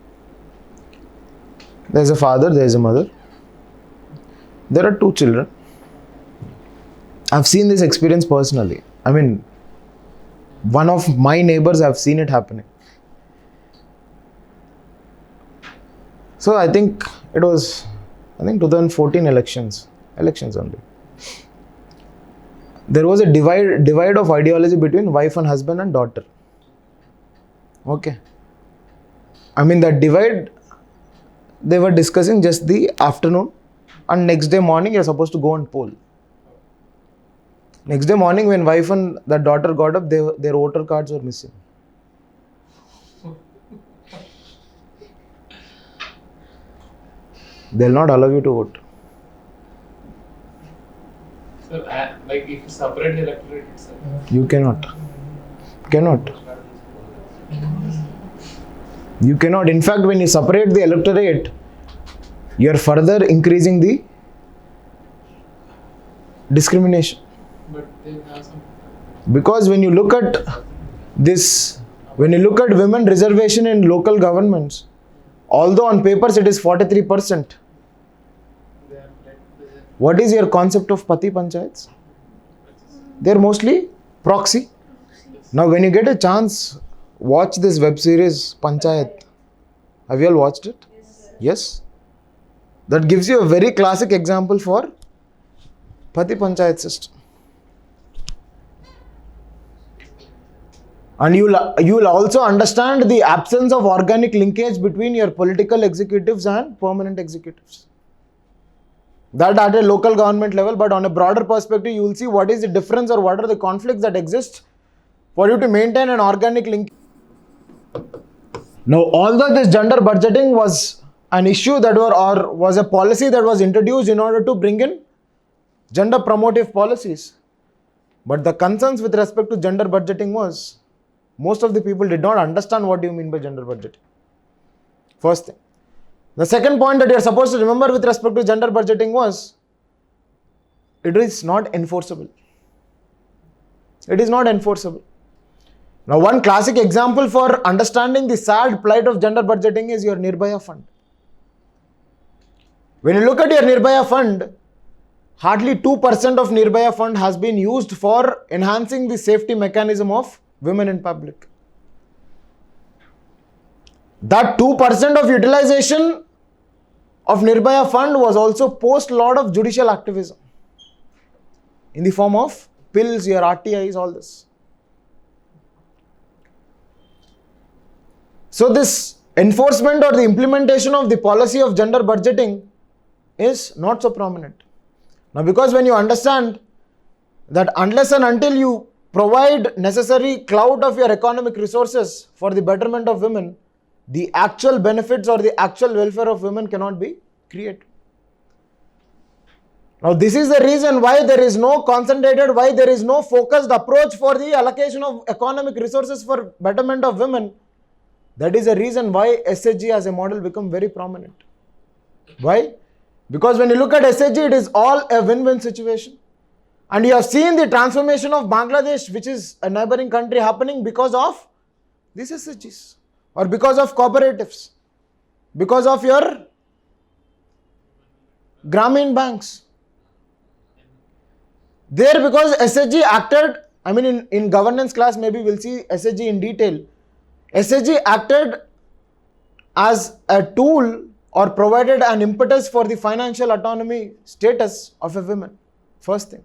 There is a father, there is a mother. There are 2 children. I've seen this experience personally. I mean, one of my neighbors, I've seen it happening. So I think it was, 2014 elections only. There was a divide of ideology between wife and husband and daughter. Okay. I mean that divide, they were discussing just the afternoon and next day morning you're supposed to go and poll. Next day morning when wife and the daughter got up, their voter cards were missing. They'll not allow you to vote. Sir, like if you separate the electorate itself. You cannot. You cannot. In fact, when you separate the electorate, you are further increasing the discrimination. But they have some. Because when you look at this, when you look at women reservation in local governments, although on papers it is 43%, They are like what is your concept of Pati Panchayats? They are mostly proxy. Now when you get a chance, watch this web series Panchayat. Have you all watched it? Yes. That gives you a very classic example for Pati Panchayat system. And you'll also understand the absence of organic linkage between your political executives and permanent executives. That at a local government level, but on a broader perspective, you will see what is the difference or what are the conflicts that exist for you to maintain an organic link. Now, although this gender budgeting was an issue that was a policy that was introduced in order to bring in gender promotive policies, but the concerns with respect to gender budgeting was most of the people did not understand what do you mean by gender budgeting. First thing. The second point that you are supposed to remember with respect to gender budgeting was it is not enforceable. It is not enforceable. Now, one classic example for understanding the sad plight of gender budgeting is your Nirbhaya fund. When you look at your Nirbhaya fund, hardly 2% of Nirbhaya fund has been used for enhancing the safety mechanism of women in public. That 2% of utilization of Nirbhaya fund was also post lot of judicial activism in the form of pills, your RTIs, all this. So this enforcement or the implementation of the policy of gender budgeting is not so prominent. Now, because when you understand that unless and until you provide necessary clout of your economic resources for the betterment of women, the actual benefits or the actual welfare of women cannot be created. Now, this is the reason why there is no concentrated, why there is no focused approach for the allocation of economic resources for betterment of women. That is the reason why SHG as a model become very prominent. Why? Because when you look at SHG, it is all a win-win situation. And you have seen the transformation of Bangladesh, which is a neighboring country, happening because of these SHGs or because of cooperatives, because of your Grameen banks. There, because SHG acted, I mean, in governance class, maybe we'll see SHG in detail. SHG acted as a tool or provided an impetus for the financial autonomy status of a woman. First thing.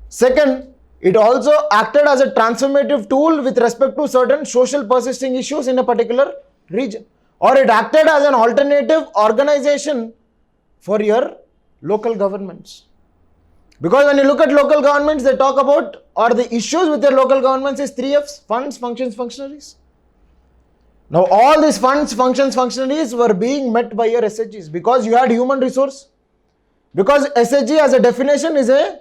Second, it also acted as a transformative tool with respect to certain social persisting issues in a particular region. Or it acted as an alternative organization for your local governments. Because when you look at local governments, they talk about, or the issues with their local governments is 3Fs, funds, functions, functionaries. Now all these funds, functions, functionaries were being met by your SHGs because you had human resource. Because SHG as a definition is a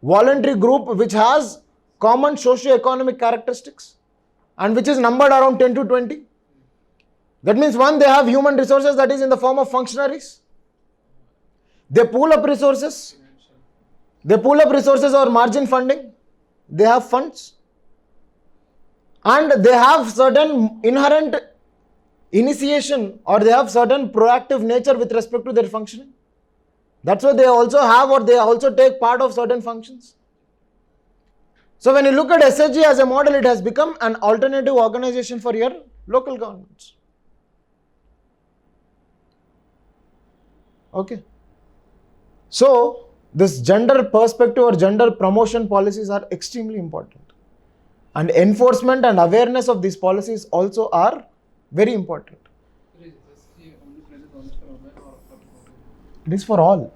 voluntary group which has common socio-economic characteristics and which is numbered around 10 to 20. That means one, they have human resources, that is in the form of functionaries. They pool up resources. They pool up resources or margin funding. They have funds. And they have certain inherent initiation or they have certain proactive nature with respect to their functioning. That's why they also have or they also take part of certain functions. So when you look at SHG as a model, it has become an alternative organization for your local governments. Okay. So this gender perspective or gender promotion policies are extremely important. And enforcement and awareness of these policies also are very important. It is for all.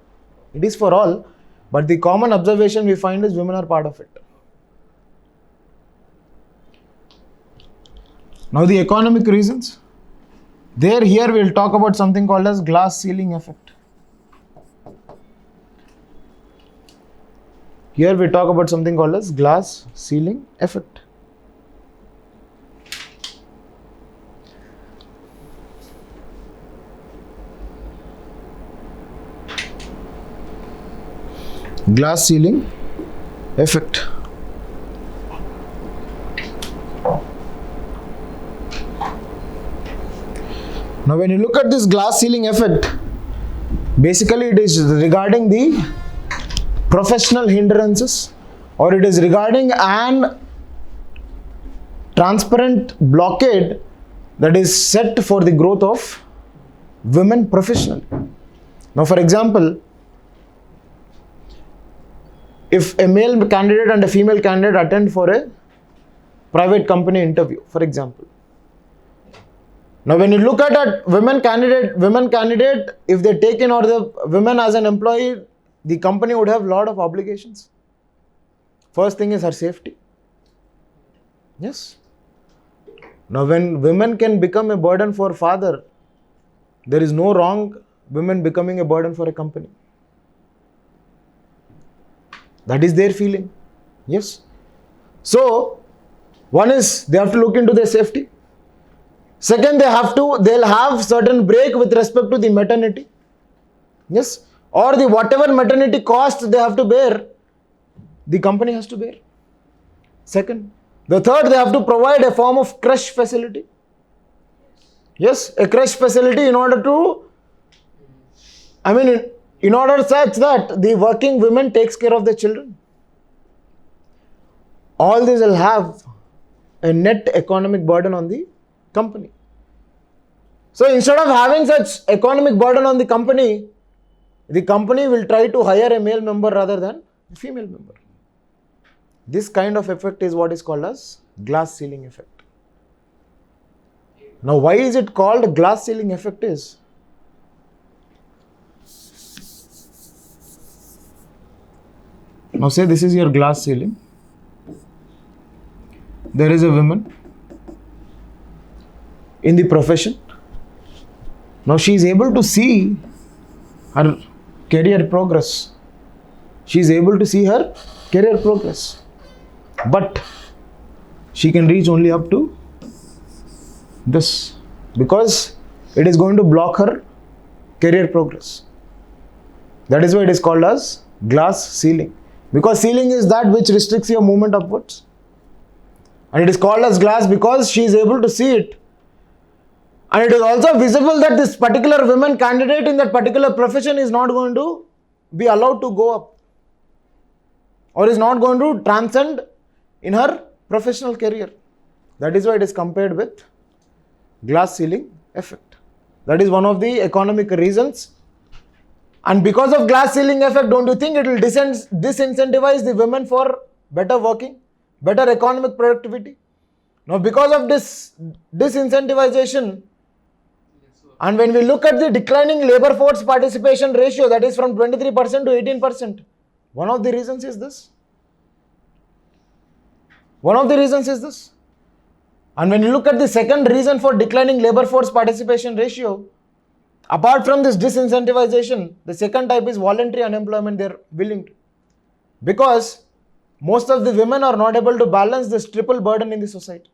It is for all. But the common observation we find is women are part of it. Now the economic reasons. Here we will talk about something called as glass ceiling effect. Here we talk about something called as glass ceiling effect. Glass ceiling effect. Now when you look at this glass ceiling effect, basically it is regarding the professional hindrances or it is regarding an transparent blockade that is set for the growth of women professionally. Now for example, if a male candidate and a female candidate attend for a private company interview, for example. Now when you look at a women candidate, if they take in or the women as an employee, the company would have a lot of obligations. First thing is her safety. Yes. Now when women can become a burden for father, there is no wrong women becoming a burden for a company. That is their feeling. Yes. So, one is they have to look into their safety. Second, they'll have certain break with respect to the maternity. Yes. Or the whatever maternity cost they have to bear, the company has to bear. Second. The third, they have to provide a form of creche facility. Yes, a creche facility in order such that the working women takes care of the children. All this will have a net economic burden on the company. So instead of having such economic burden on the company will try to hire a male member rather than a female member. This kind of effect is what is called as glass ceiling effect. Now why is it called glass ceiling effect is, now say this is your glass ceiling. There is a woman in the profession. Now she is able to see her career progress. She is able to see her career progress. But she can reach only up to this because it is going to block her career progress. That is why it is called as glass ceiling. Because ceiling is that which restricts your movement upwards. And it is called as glass because she is able to see it. And it is also visible that this particular women candidate in that particular profession is not going to be allowed to go up. Or is not going to transcend in her professional career. That is why it is compared with glass ceiling effect. That is one of the economic reasons. And because of glass ceiling effect, don't you think it will disincentivize the women for better working, better economic productivity? Now, because of this disincentivization, and when we look at the declining labor force participation ratio, that is from 23% to 18%, one of the reasons is this. One of the reasons is this. And when you look at the second reason for declining labor force participation ratio, apart from this disincentivization, the second type is voluntary unemployment. They're willing to. Because most of the women are not able to balance this triple burden in the society.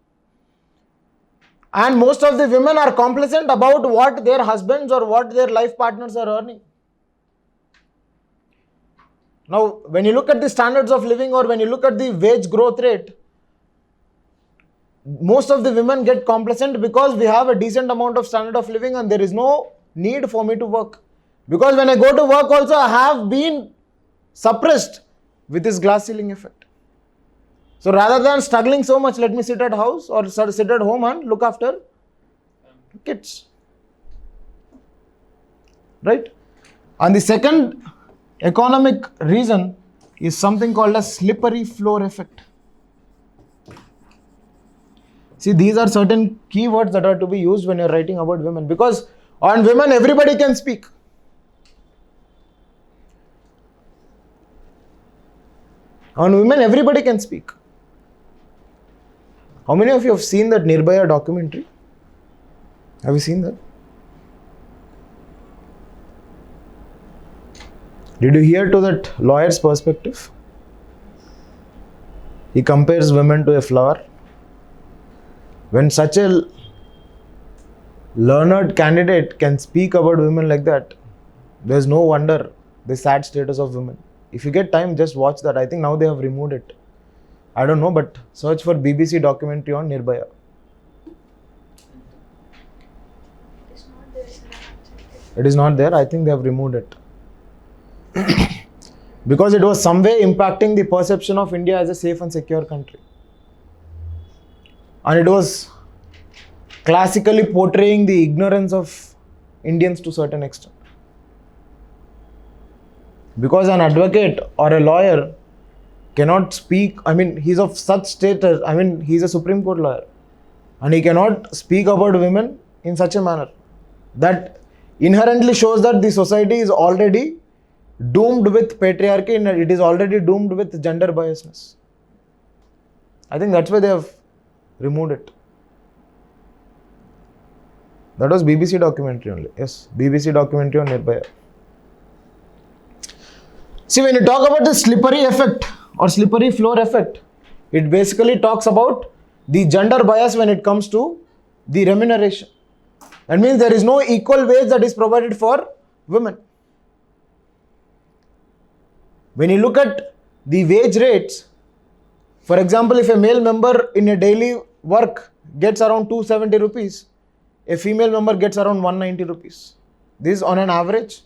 And most of the women are complacent about what their husbands or what their life partners are earning. Now, when you look at the standards of living or when you look at the wage growth rate, most of the women get complacent because we have a decent amount of standard of living and there is no need for me to work. Because when I go to work also, I have been suppressed with this glass ceiling effect. So rather than struggling so much, let me sit at house or sit at home and look after kids. Right? And the second economic reason is something called a slippery floor effect. See, these are certain keywords that are to be used when you are writing about women, because on women everybody can speak. On women everybody can speak. How many of you have seen that Nirbhaya documentary? Have you seen that? Did you hear to that lawyer's perspective? He compares women to a flower. When such a learned candidate can speak about women like that, there's no wonder the sad status of women. If you get time, just watch that. I think now they have removed it. I don't know, but search for BBC documentary on Nirbhaya. It's not there, sir. It is not there. I think they have removed it. Because it was some way impacting the perception of India as a safe and secure country. And it was classically portraying the ignorance of Indians to a certain extent. Because an advocate or a lawyer cannot speak, he's of such status, he's a Supreme Court lawyer. And he cannot speak about women in such a manner. That inherently shows that the society is already doomed with patriarchy and it is already doomed with gender biasness. I think that's why they have removed it. That was BBC documentary only. Yes, BBC documentary on Nirbhaya. See, when you talk about the slippery effect or slippery floor effect, it basically talks about the gender bias when it comes to the remuneration. That means there is no equal wage that is provided for women. When you look at the wage rates, for example, if a male member in a daily work gets around 270 rupees, a female member gets around 190 rupees. This is on an average.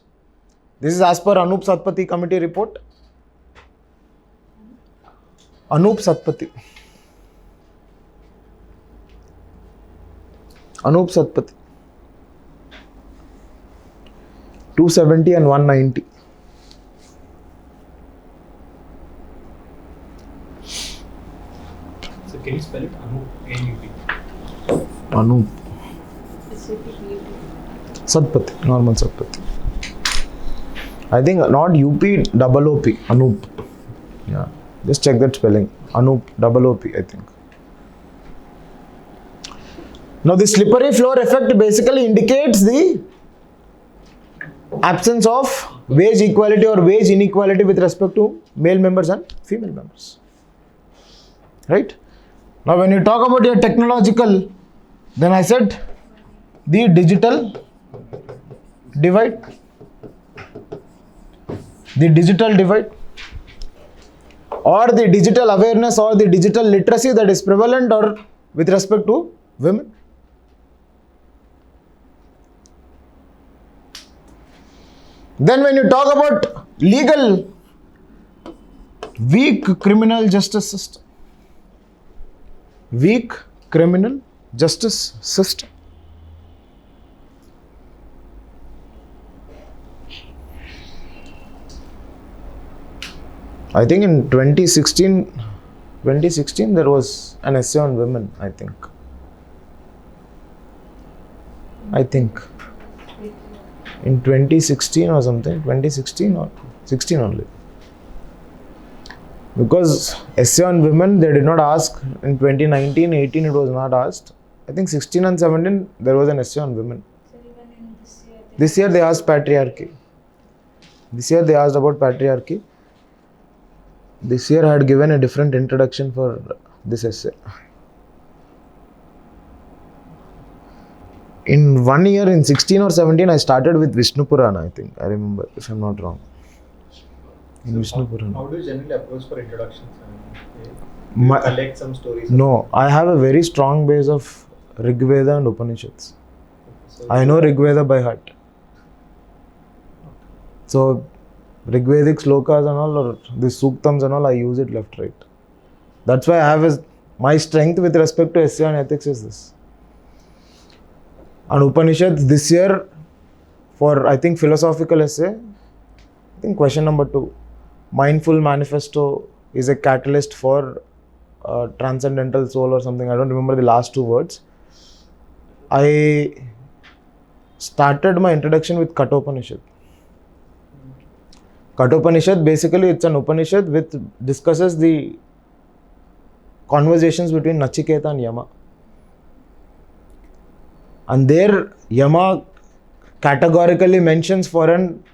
This is as per Anup Satpathy committee report. Anup Satpathy. 270 and 190. So can you spell it? Anup, A-N-U-P. Anup Satpathy, normal Satpathy. I think not UP, double OP, Anup. Yeah, just check that spelling. Anup, double OP, I think. Now, the slippery floor effect basically indicates the absence of wage equality or wage inequality with respect to male members and female members. Right? Now, when you talk about your technological, then I said the digital divide. The digital divide, or the digital awareness, or the digital literacy that is prevalent or with respect to women. Then when you talk about legal, weak criminal justice system. Weak criminal justice system. I think in 2016 there was an essay on women, I think. In 2016 or something, 2016 or 16 only. Because essay on women, they did not ask. In 2019, 18 it was not asked. I think 16 and 17 there was an essay on women. So even in this year, This year they asked patriarchy. This year they asked about patriarchy. This year I had given a different introduction for this essay. In 1 year, in 16 or 17, I started with Vishnu Purana, I think. I remember, if I'm not wrong. In Vishnu How Purana. do you generally approach for introductions? My- Collect some stories. No, I have a very strong base of Rig Veda and Upanishads. So I know Rig Veda by heart. So, Rig Vedic slokas and all, or the suktams and all, I use it left, right. That's why I have my strength with respect to essay on ethics is this. And Upanishads this year, for I think philosophical essay, I think question number 2, Mindful Manifesto is a catalyst for transcendental soul or something. I don't remember the last 2 words. I started my introduction with Kathopanishad. Kathopanishad, basically it's an Upanishad which discusses the conversations between Nachiketa and Yama. And there Yama categorically mentions for an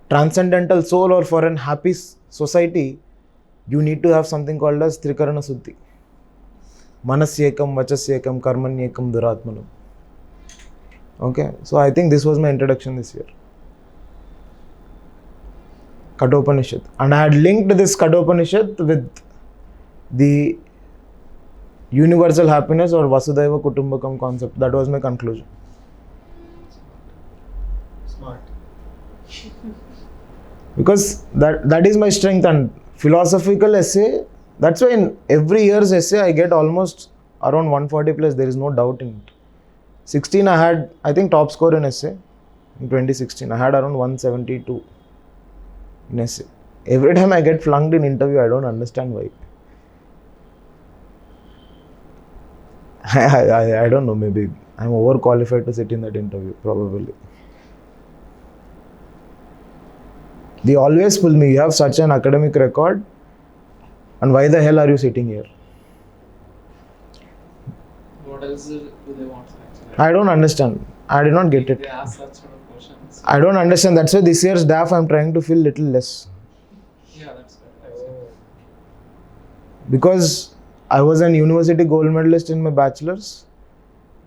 transcendental soul or for an happy society, you need to have something called as Trikarana Suddhi. Manasyekam, Vachasyekam, Karmanyekam, Duratmanam. Okay, so I think this was my introduction this year. Kathopanishad. And I had linked this Kathopanishad with the universal happiness or Vasudhaiva Kutumbakam concept. That was my conclusion. smart. Because that is my strength. And philosophical essay, that's why in every year's essay I get almost around 140 plus. There is no doubt in it. 16 I had, I think, top score in essay. In 2016 I had around 172 in essay. Every time I get flunked in interview, I don't understand why. I don't know, maybe I'm overqualified to sit in that interview, probably. They always pull me, you have such an academic record, and why the hell are you sitting here? What else do they want actually? I don't understand. I did not get They it. ask such sort of questions. I don't understand. That's why this year's DAF I'm trying to feel little less. Yeah, that's right. Actually. Because I was an university gold medalist in my bachelor's.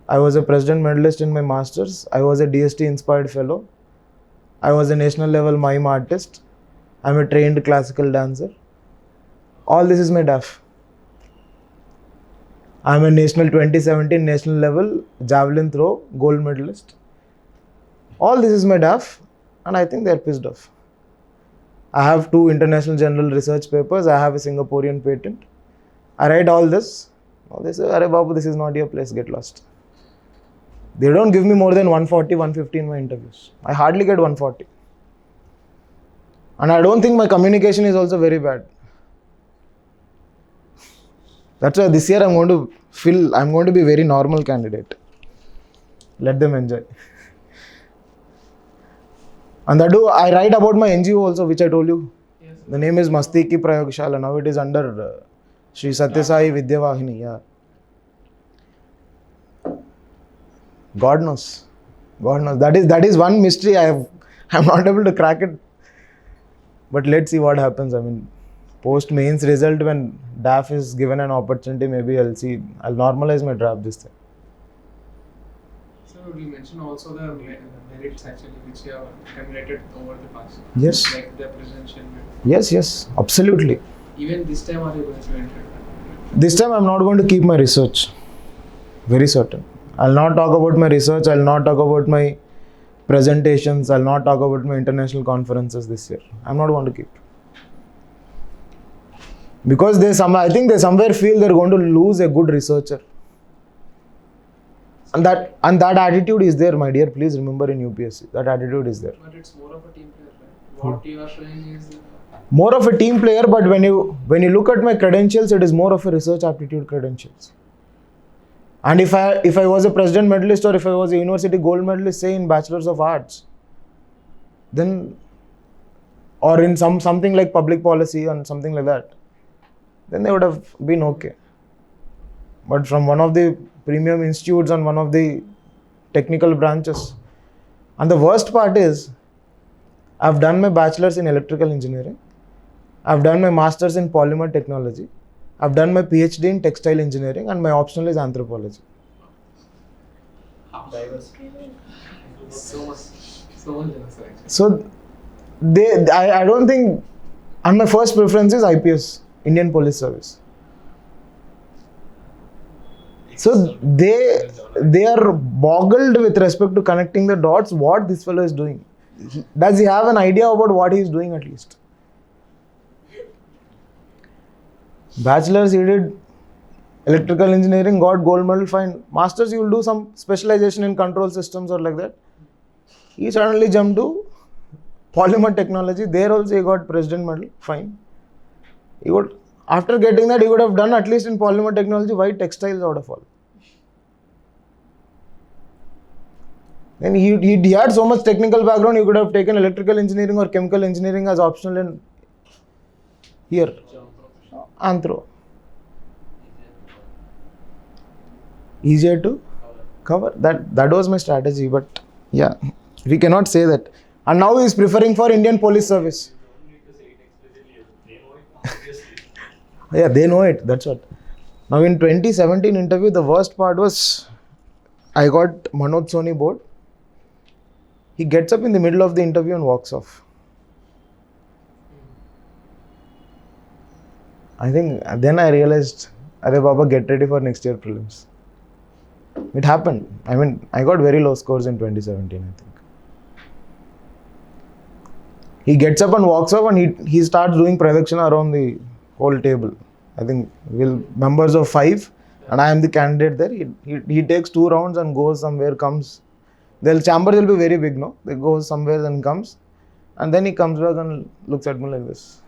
I was a president medalist in my master's. I was a DST inspired fellow. I was a national level mime artist. I'm a trained classical dancer. All this is my DAF. I'm a national 2017 national level javelin throw gold medalist. All this is my DAF, and I think they're pissed off. I have 2 international journal research papers. I have a Singaporean patent. I write all this. Now they say, "Arey Babu, this is not your place, get lost." They don't give me more than 140, 150 in my interviews. I hardly get 140. And I don't think my communication is also very bad. That's why this year I'm going to be very normal candidate. Let them enjoy. And I write about my NGO also, which I told you. Yes. The name is Masti Ki Prayogshala. Now it is under Sri Satya Sai Vidya Vahini. Yeah. God knows. God knows. That is one mystery I'm not able to crack it. But let's see what happens. I mean, post mains result, when DAF is given an opportunity, maybe I'll normalize my draft this time. So you mentioned also the merits actually which you have accumulated over the past. Yes. Like the presidential merit. Yes, absolutely. Even this time, are you going to enter? This time I'm not going to keep my research. Very certain. I'll not talk about my research. I'll not talk about my presentations. I'll not talk about my international conferences this year. I'm not going to keep. Because I think they somewhere feel they're going to lose a good researcher. And that attitude is there, my dear. Please remember in UPSC. That attitude is there. But it's more of a team player, right? What you are showing is More of a team player, but when you look at my credentials, it is more of a research aptitude credentials. And if I was a president medalist or if I was a university gold medalist, say in Bachelors of Arts, then or in something like public policy and something like that, then they would have been okay. But from one of the premium institutes and one of the technical branches. And the worst part is, I've done my bachelor's in electrical engineering. I've done my master's in polymer technology. I've done my PhD in textile engineering, and my optional is anthropology. Diverse. so much answer actually. So I don't think, and my first preference is IPS, Indian Police Service. So they are boggled with respect to connecting the dots, what this fellow is doing. Does he have an idea about what he is doing at least? Bachelor's, he did electrical engineering, got gold medal, fine. Master's, you will do some specialization in control systems or like that. He suddenly jumped to polymer technology. There also he got president medal, fine. After getting that, he would have done at least in polymer technology, why textiles out of all? Then he had so much technical background, he could have taken electrical engineering or chemical engineering as optional in here. Anthro. Easier to cover. That was my strategy, but yeah, we cannot say that. And now he is preferring for Indian Police Service. Yeah, they know it. That's what. Now in 2017 interview, the worst part was I got Manoj Soni board. He gets up in the middle of the interview and walks off. I think then I realized, Arey Baba, get ready for next year prelims. It happened. I mean, I got very low scores in 2017, I think. He gets up and walks off, and he starts doing pradakshina around the whole table. I think we'll members of 5, and I am the candidate there. He takes 2 rounds and goes somewhere, comes. The chambers will be very big, no? They go somewhere and comes, and then he comes back and looks at me like this.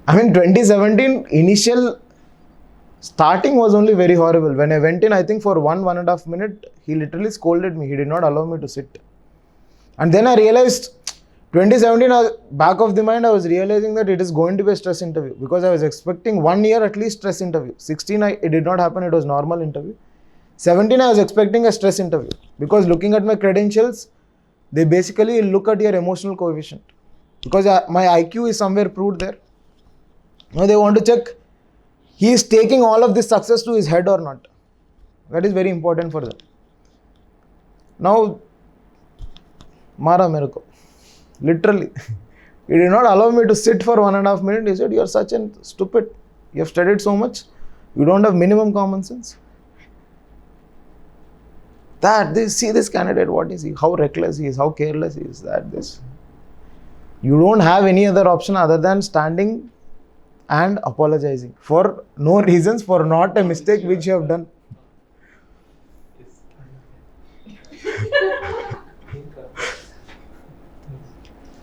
I mean, 2017 initial starting was only very horrible. When I went in, I think for 1.5 minutes, he literally scolded me. He did not allow me to sit. And then I realized, 2017, back of the mind, I was realizing that it is going to be a stress interview, because I was expecting 1 year at least stress interview. 16, it did not happen. It was normal interview. 17, I was expecting a stress interview, because looking at my credentials, they basically look at your emotional coefficient, because my IQ is somewhere proved there. Now they want to check he is taking all of this success to his head or not. That is very important for them. Now, Mara Mereko. Literally. He did not allow me to sit for 1.5 minutes. He said, you are such a stupid. You have studied so much. You don't have minimum common sense. See this candidate, what is he? How reckless he is, how careless he is, this. You don't have any other option other than standing and apologizing for no reasons, for not a mistake which you have done.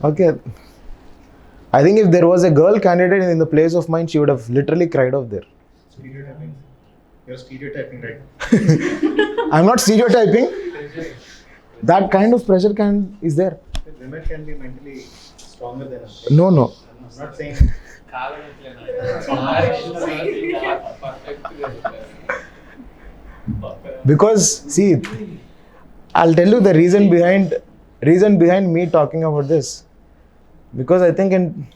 Okay. I think if there was a girl candidate in the place of mine, she would have literally cried off there. Stereotyping. You're stereotyping, right? I'm not stereotyping. That kind of pressure is there. Women can be mentally stronger than us. No. I'm not saying. Because see, I'll tell you the reason behind me talking about this. Because I think in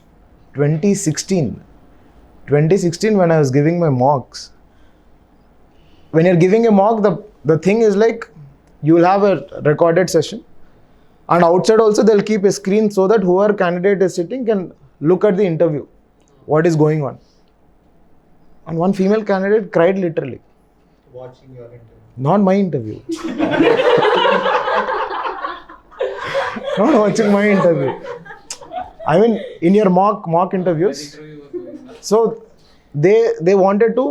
2016 when I was giving my mocks, when you're giving a mock, the thing is like you will have a recorded session, and outside also they'll keep a screen so that whoever candidate is sitting can look at the interview, what is going on. And one female candidate cried literally. Watching your interview. Not my interview. Not watching my interview. I mean, in your mock interviews. Interview was going on. So they wanted to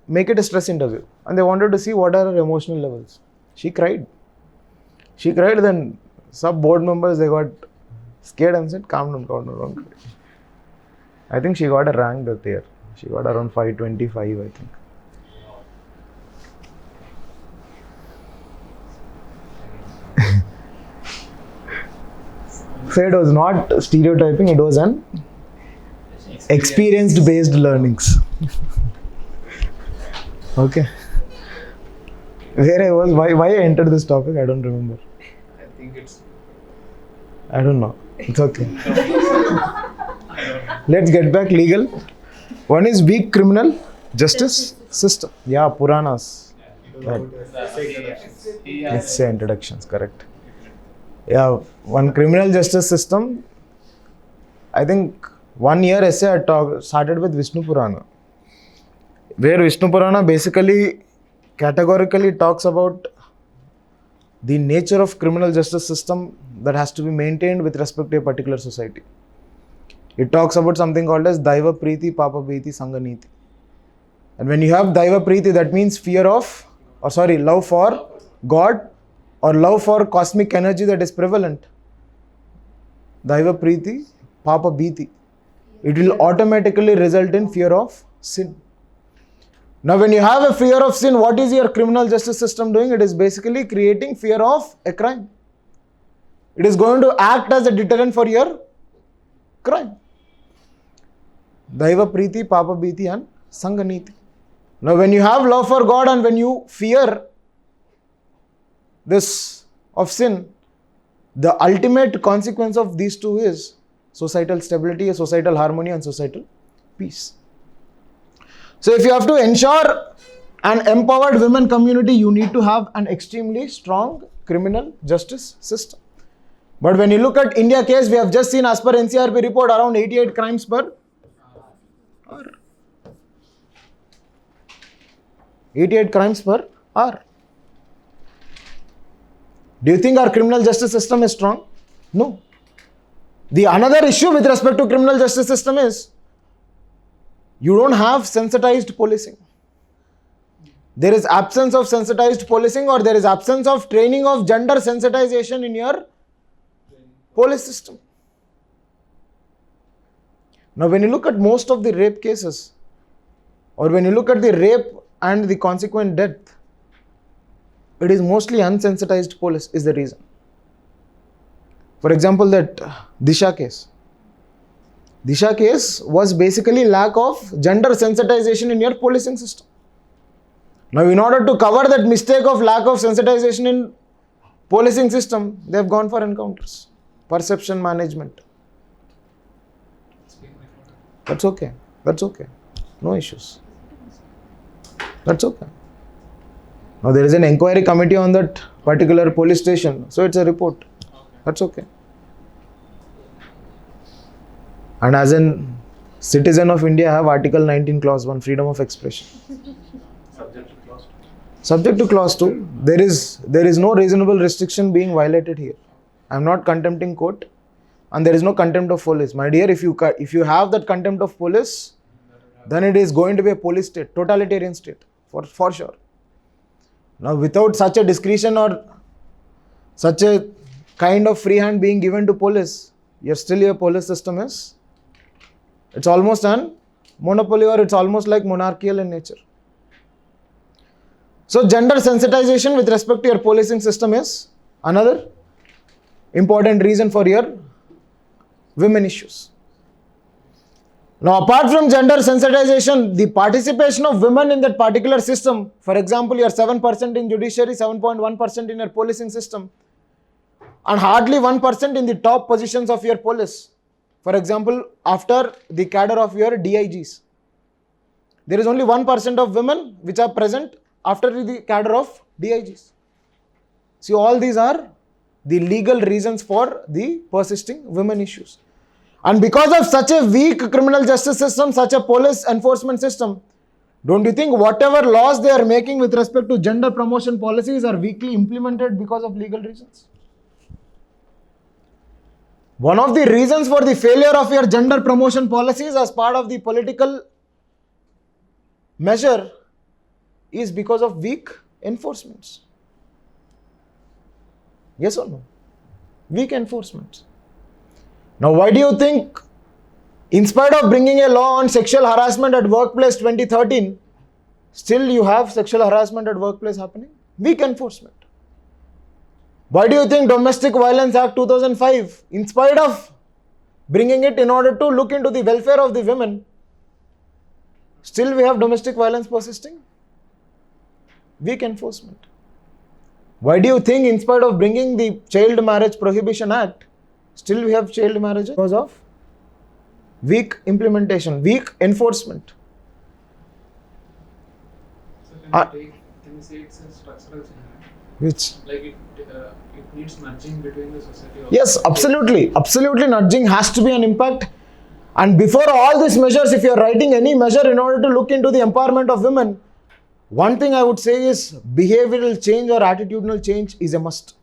make it a stress interview, and they wanted to see what are her emotional levels. She cried. Then some board members, they got scared and said, calm down, don't cry. I think she got a rank that year. She got around 525, I think. So it was not stereotyping, it was an experienced based learnings. Okay. Where I was, why I entered this topic, I don't remember. I think it's. I don't know. It's okay. Let's get back legal. One is weak criminal justice system. Yeah, Puranas. It was Right. about essay introductions. Essay introductions, correct. Yeah, one criminal justice system. I think 1 year essay I started with Vishnu Purana, where Vishnu Purana basically categorically talks about the nature of criminal justice system that has to be maintained with respect to a particular society. It talks about something called as Daiva Preeti, Papa Bhiti, Sangha Niti. And when you have Daiva Preeti, that means love for God or love for cosmic energy that is prevalent. Daiva Preeti, Papa Bhiti. It will automatically result in fear of sin. Now, when you have a fear of sin, what is your criminal justice system doing? It is basically creating fear of a crime. It is going to act as a deterrent for your crime. Daiva Preeti, Papa Bhiti and Sangha Niti. Now, when you have love for God and when you fear this of sin, the ultimate consequence of these two is societal stability, societal harmony and societal peace. So if you have to ensure an empowered women community, you need to have an extremely strong criminal justice system. But when you look at India case, we have just seen as per NCRP report around 88 crimes per hour. 88 crimes per hour. Do you think our criminal justice system is strong? No. The another issue with respect to criminal justice system is you don't have sensitized policing. There is absence of sensitized policing, or there is absence of training of gender sensitization in your police system. Now, when you look at most of the rape cases, or when you look at the rape and the consequent death, it is mostly unsensitized police is the reason. For example, that Disha case. Disha case was basically lack of gender sensitization in your policing system. Now, in order to cover that mistake of lack of sensitization in policing system, they have gone for encounters, perception management. That's okay. That's okay. No issues. That's okay. Now, there is an inquiry committee on that particular police station, so it's a report. That's okay. And as a citizen of India, I have Article 19 Clause 1, freedom of expression. Subject to clause 2. Subject to Clause 2, there is no reasonable restriction being violated here. I am not contempting court, and there is no contempt of police. My dear, if you have that contempt of police, then it is going to be a police state, totalitarian state, for sure. Now, without such a discretion or such a kind of free hand being given to police, your police system is, it's almost an monopoly, or it's almost like monarchical in nature. So, gender sensitization with respect to your policing system is another important reason for your women issues. Now, apart from gender sensitization, the participation of women in that particular system, for example, you are 7% in judiciary, 7.1% in your policing system, and hardly 1% in the top positions of your police. For example, after the cadre of your DIGs, there is only 1% of women which are present after the cadre of DIGs. See, all these are the legal reasons for the persisting women issues. And because of such a weak criminal justice system, such a police enforcement system, don't you think whatever laws they are making with respect to gender promotion policies are weakly implemented because of legal reasons? One of the reasons for the failure of your gender promotion policies as part of the political measure is because of weak enforcements. Yes or no? Weak enforcements. Now, why do you think, in spite of bringing a law on sexual harassment at workplace 2013, still you have sexual harassment at workplace happening? Weak enforcement. Why do you think Domestic Violence Act 2005, in spite of bringing it in order to look into the welfare of the women, still we have domestic violence persisting? Weak enforcement. Why do you think, in spite of bringing the Child Marriage Prohibition Act, still we have child marriage? Because of weak implementation, weak enforcement. So Uh, can you say it's a structural change? Which? Like it needs nudging between the society. Yes, absolutely. Absolutely, nudging has to be an impact. And before all these measures, if you are writing any measure in order to look into the empowerment of women, one thing I would say is behavioral change or attitudinal change is a must.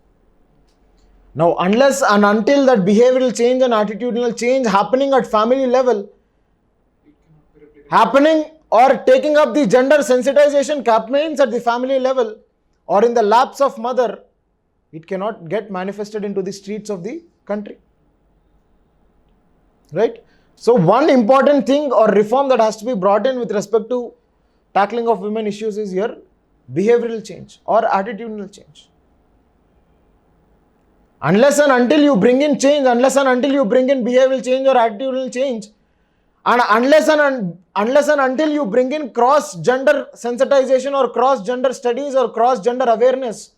Now, unless and until that behavioral change and attitudinal change happening at family level, It cannot be replicated. happening or taking up the gender sensitization campaigns at the family level or in the laps of mother, it cannot get manifested into the streets of the country. Right? So one important thing or reform that has to be brought in with respect to tackling of women issues is your behavioral change or attitudinal change. Unless and until you bring in change, unless and until you bring in behavioral change or attitudinal change, and unless and until you bring in cross-gender sensitization or cross-gender studies or cross-gender awareness,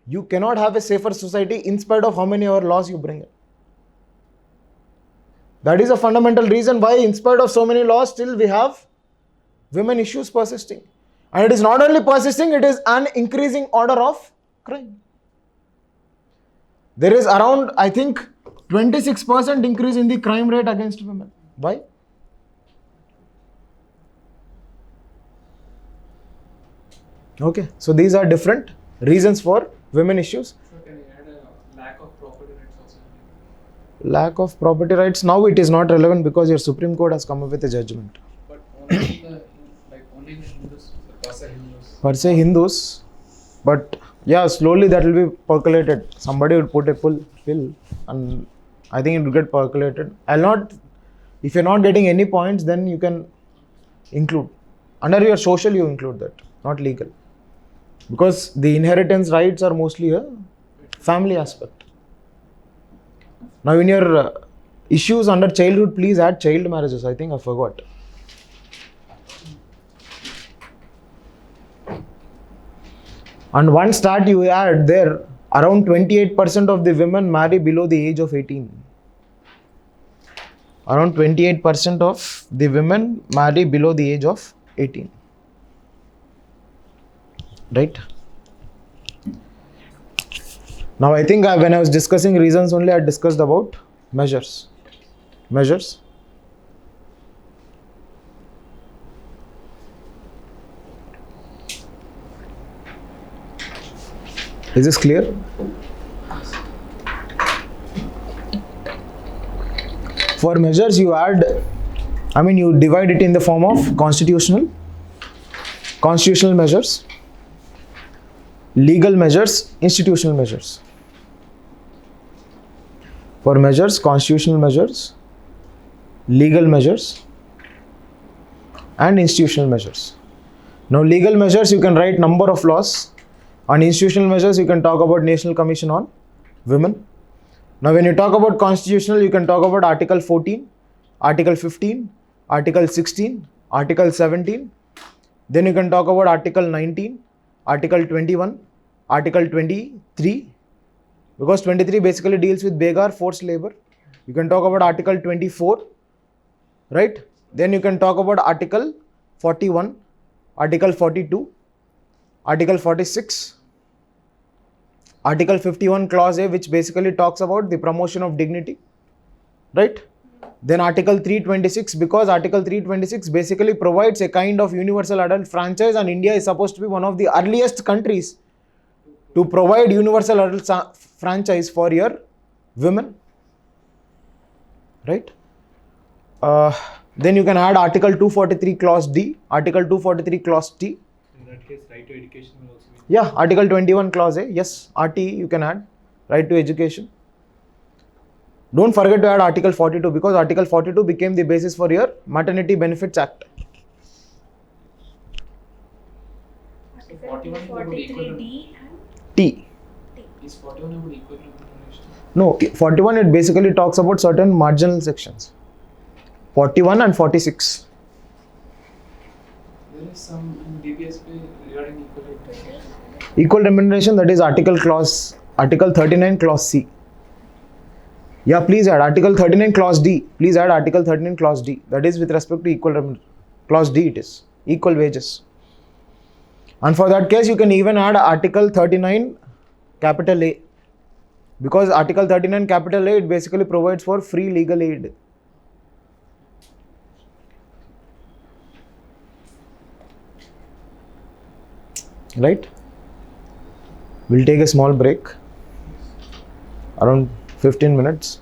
you cannot have a safer society in spite of how many other laws you bring in. That is a fundamental reason why, in spite of so many laws, still we have women issues persisting. And it is not only persisting, it is an increasing order of crime. There is around, I think, 26% increase in the crime rate against women. Why? Okay, so these are different reasons for women issues. So can you add a lack of property rights also? Lack of property rights, now it is not relevant because your Supreme Court has come up with a judgment. But only the Hindus, per se Hindus. Per se Hindus, but yeah, slowly that will be percolated. Somebody will put a pill and I think it will get percolated. If you're not getting any points, then you can include. Under your social, you include that, not legal. Because the inheritance rights are mostly a family aspect. Now in your issues under childhood, please add child marriages. I think I forgot. And one stat you add there, around 28% of the women marry below the age of 18. Around 28% of the women marry below the age of 18. Right? Now I think when I was discussing reasons only, I discussed about measures. Measures. Is this clear? For measures you you divide it in the form of constitutional measures, legal measures, institutional measures. For measures, constitutional measures, legal measures, and institutional measures. Now legal measures, you can write number of laws. On institutional measures, you can talk about National Commission on Women. Now when you talk about constitutional, you can talk about Article 14, Article 15, Article 16, Article 17. Then you can talk about Article 19, Article 21, Article 23, because 23 basically deals with Begar, forced labor. You can talk about Article 24, right? Then you can talk about Article 41, Article 42, Article 46. Article 51 clause A, which basically talks about the promotion of dignity, right? Then Article 326, because Article 326 basically provides a kind of universal adult franchise, and India is supposed to be one of the earliest countries to provide universal adult franchise for your women, right? Then you can add Article 243 clause D, Article 243 clause T. In that case, right to education will also be. Yeah, Article 21 clause A, yes, RT you can add, right to education. Don't forget to add Article 42, because Article 42 became the basis for your Maternity Benefits Act. Article 41 would be equal 43D and T. Is 41 about equal remuneration? No, 41 it basically talks about certain marginal sections. 41 and 46. There is some in DBSP regarding equal remuneration. Equal remuneration, that is Article 39 clause C. Yeah, please add Article 39 clause D. Please add Article 39 clause D. That is with respect to equal remuneration. Clause D it is. Equal wages. And for that case, you can even add Article 39 capital A. Because Article 39 capital A, it basically provides for free legal aid. Right? We'll take a small break. Around 15 minutes.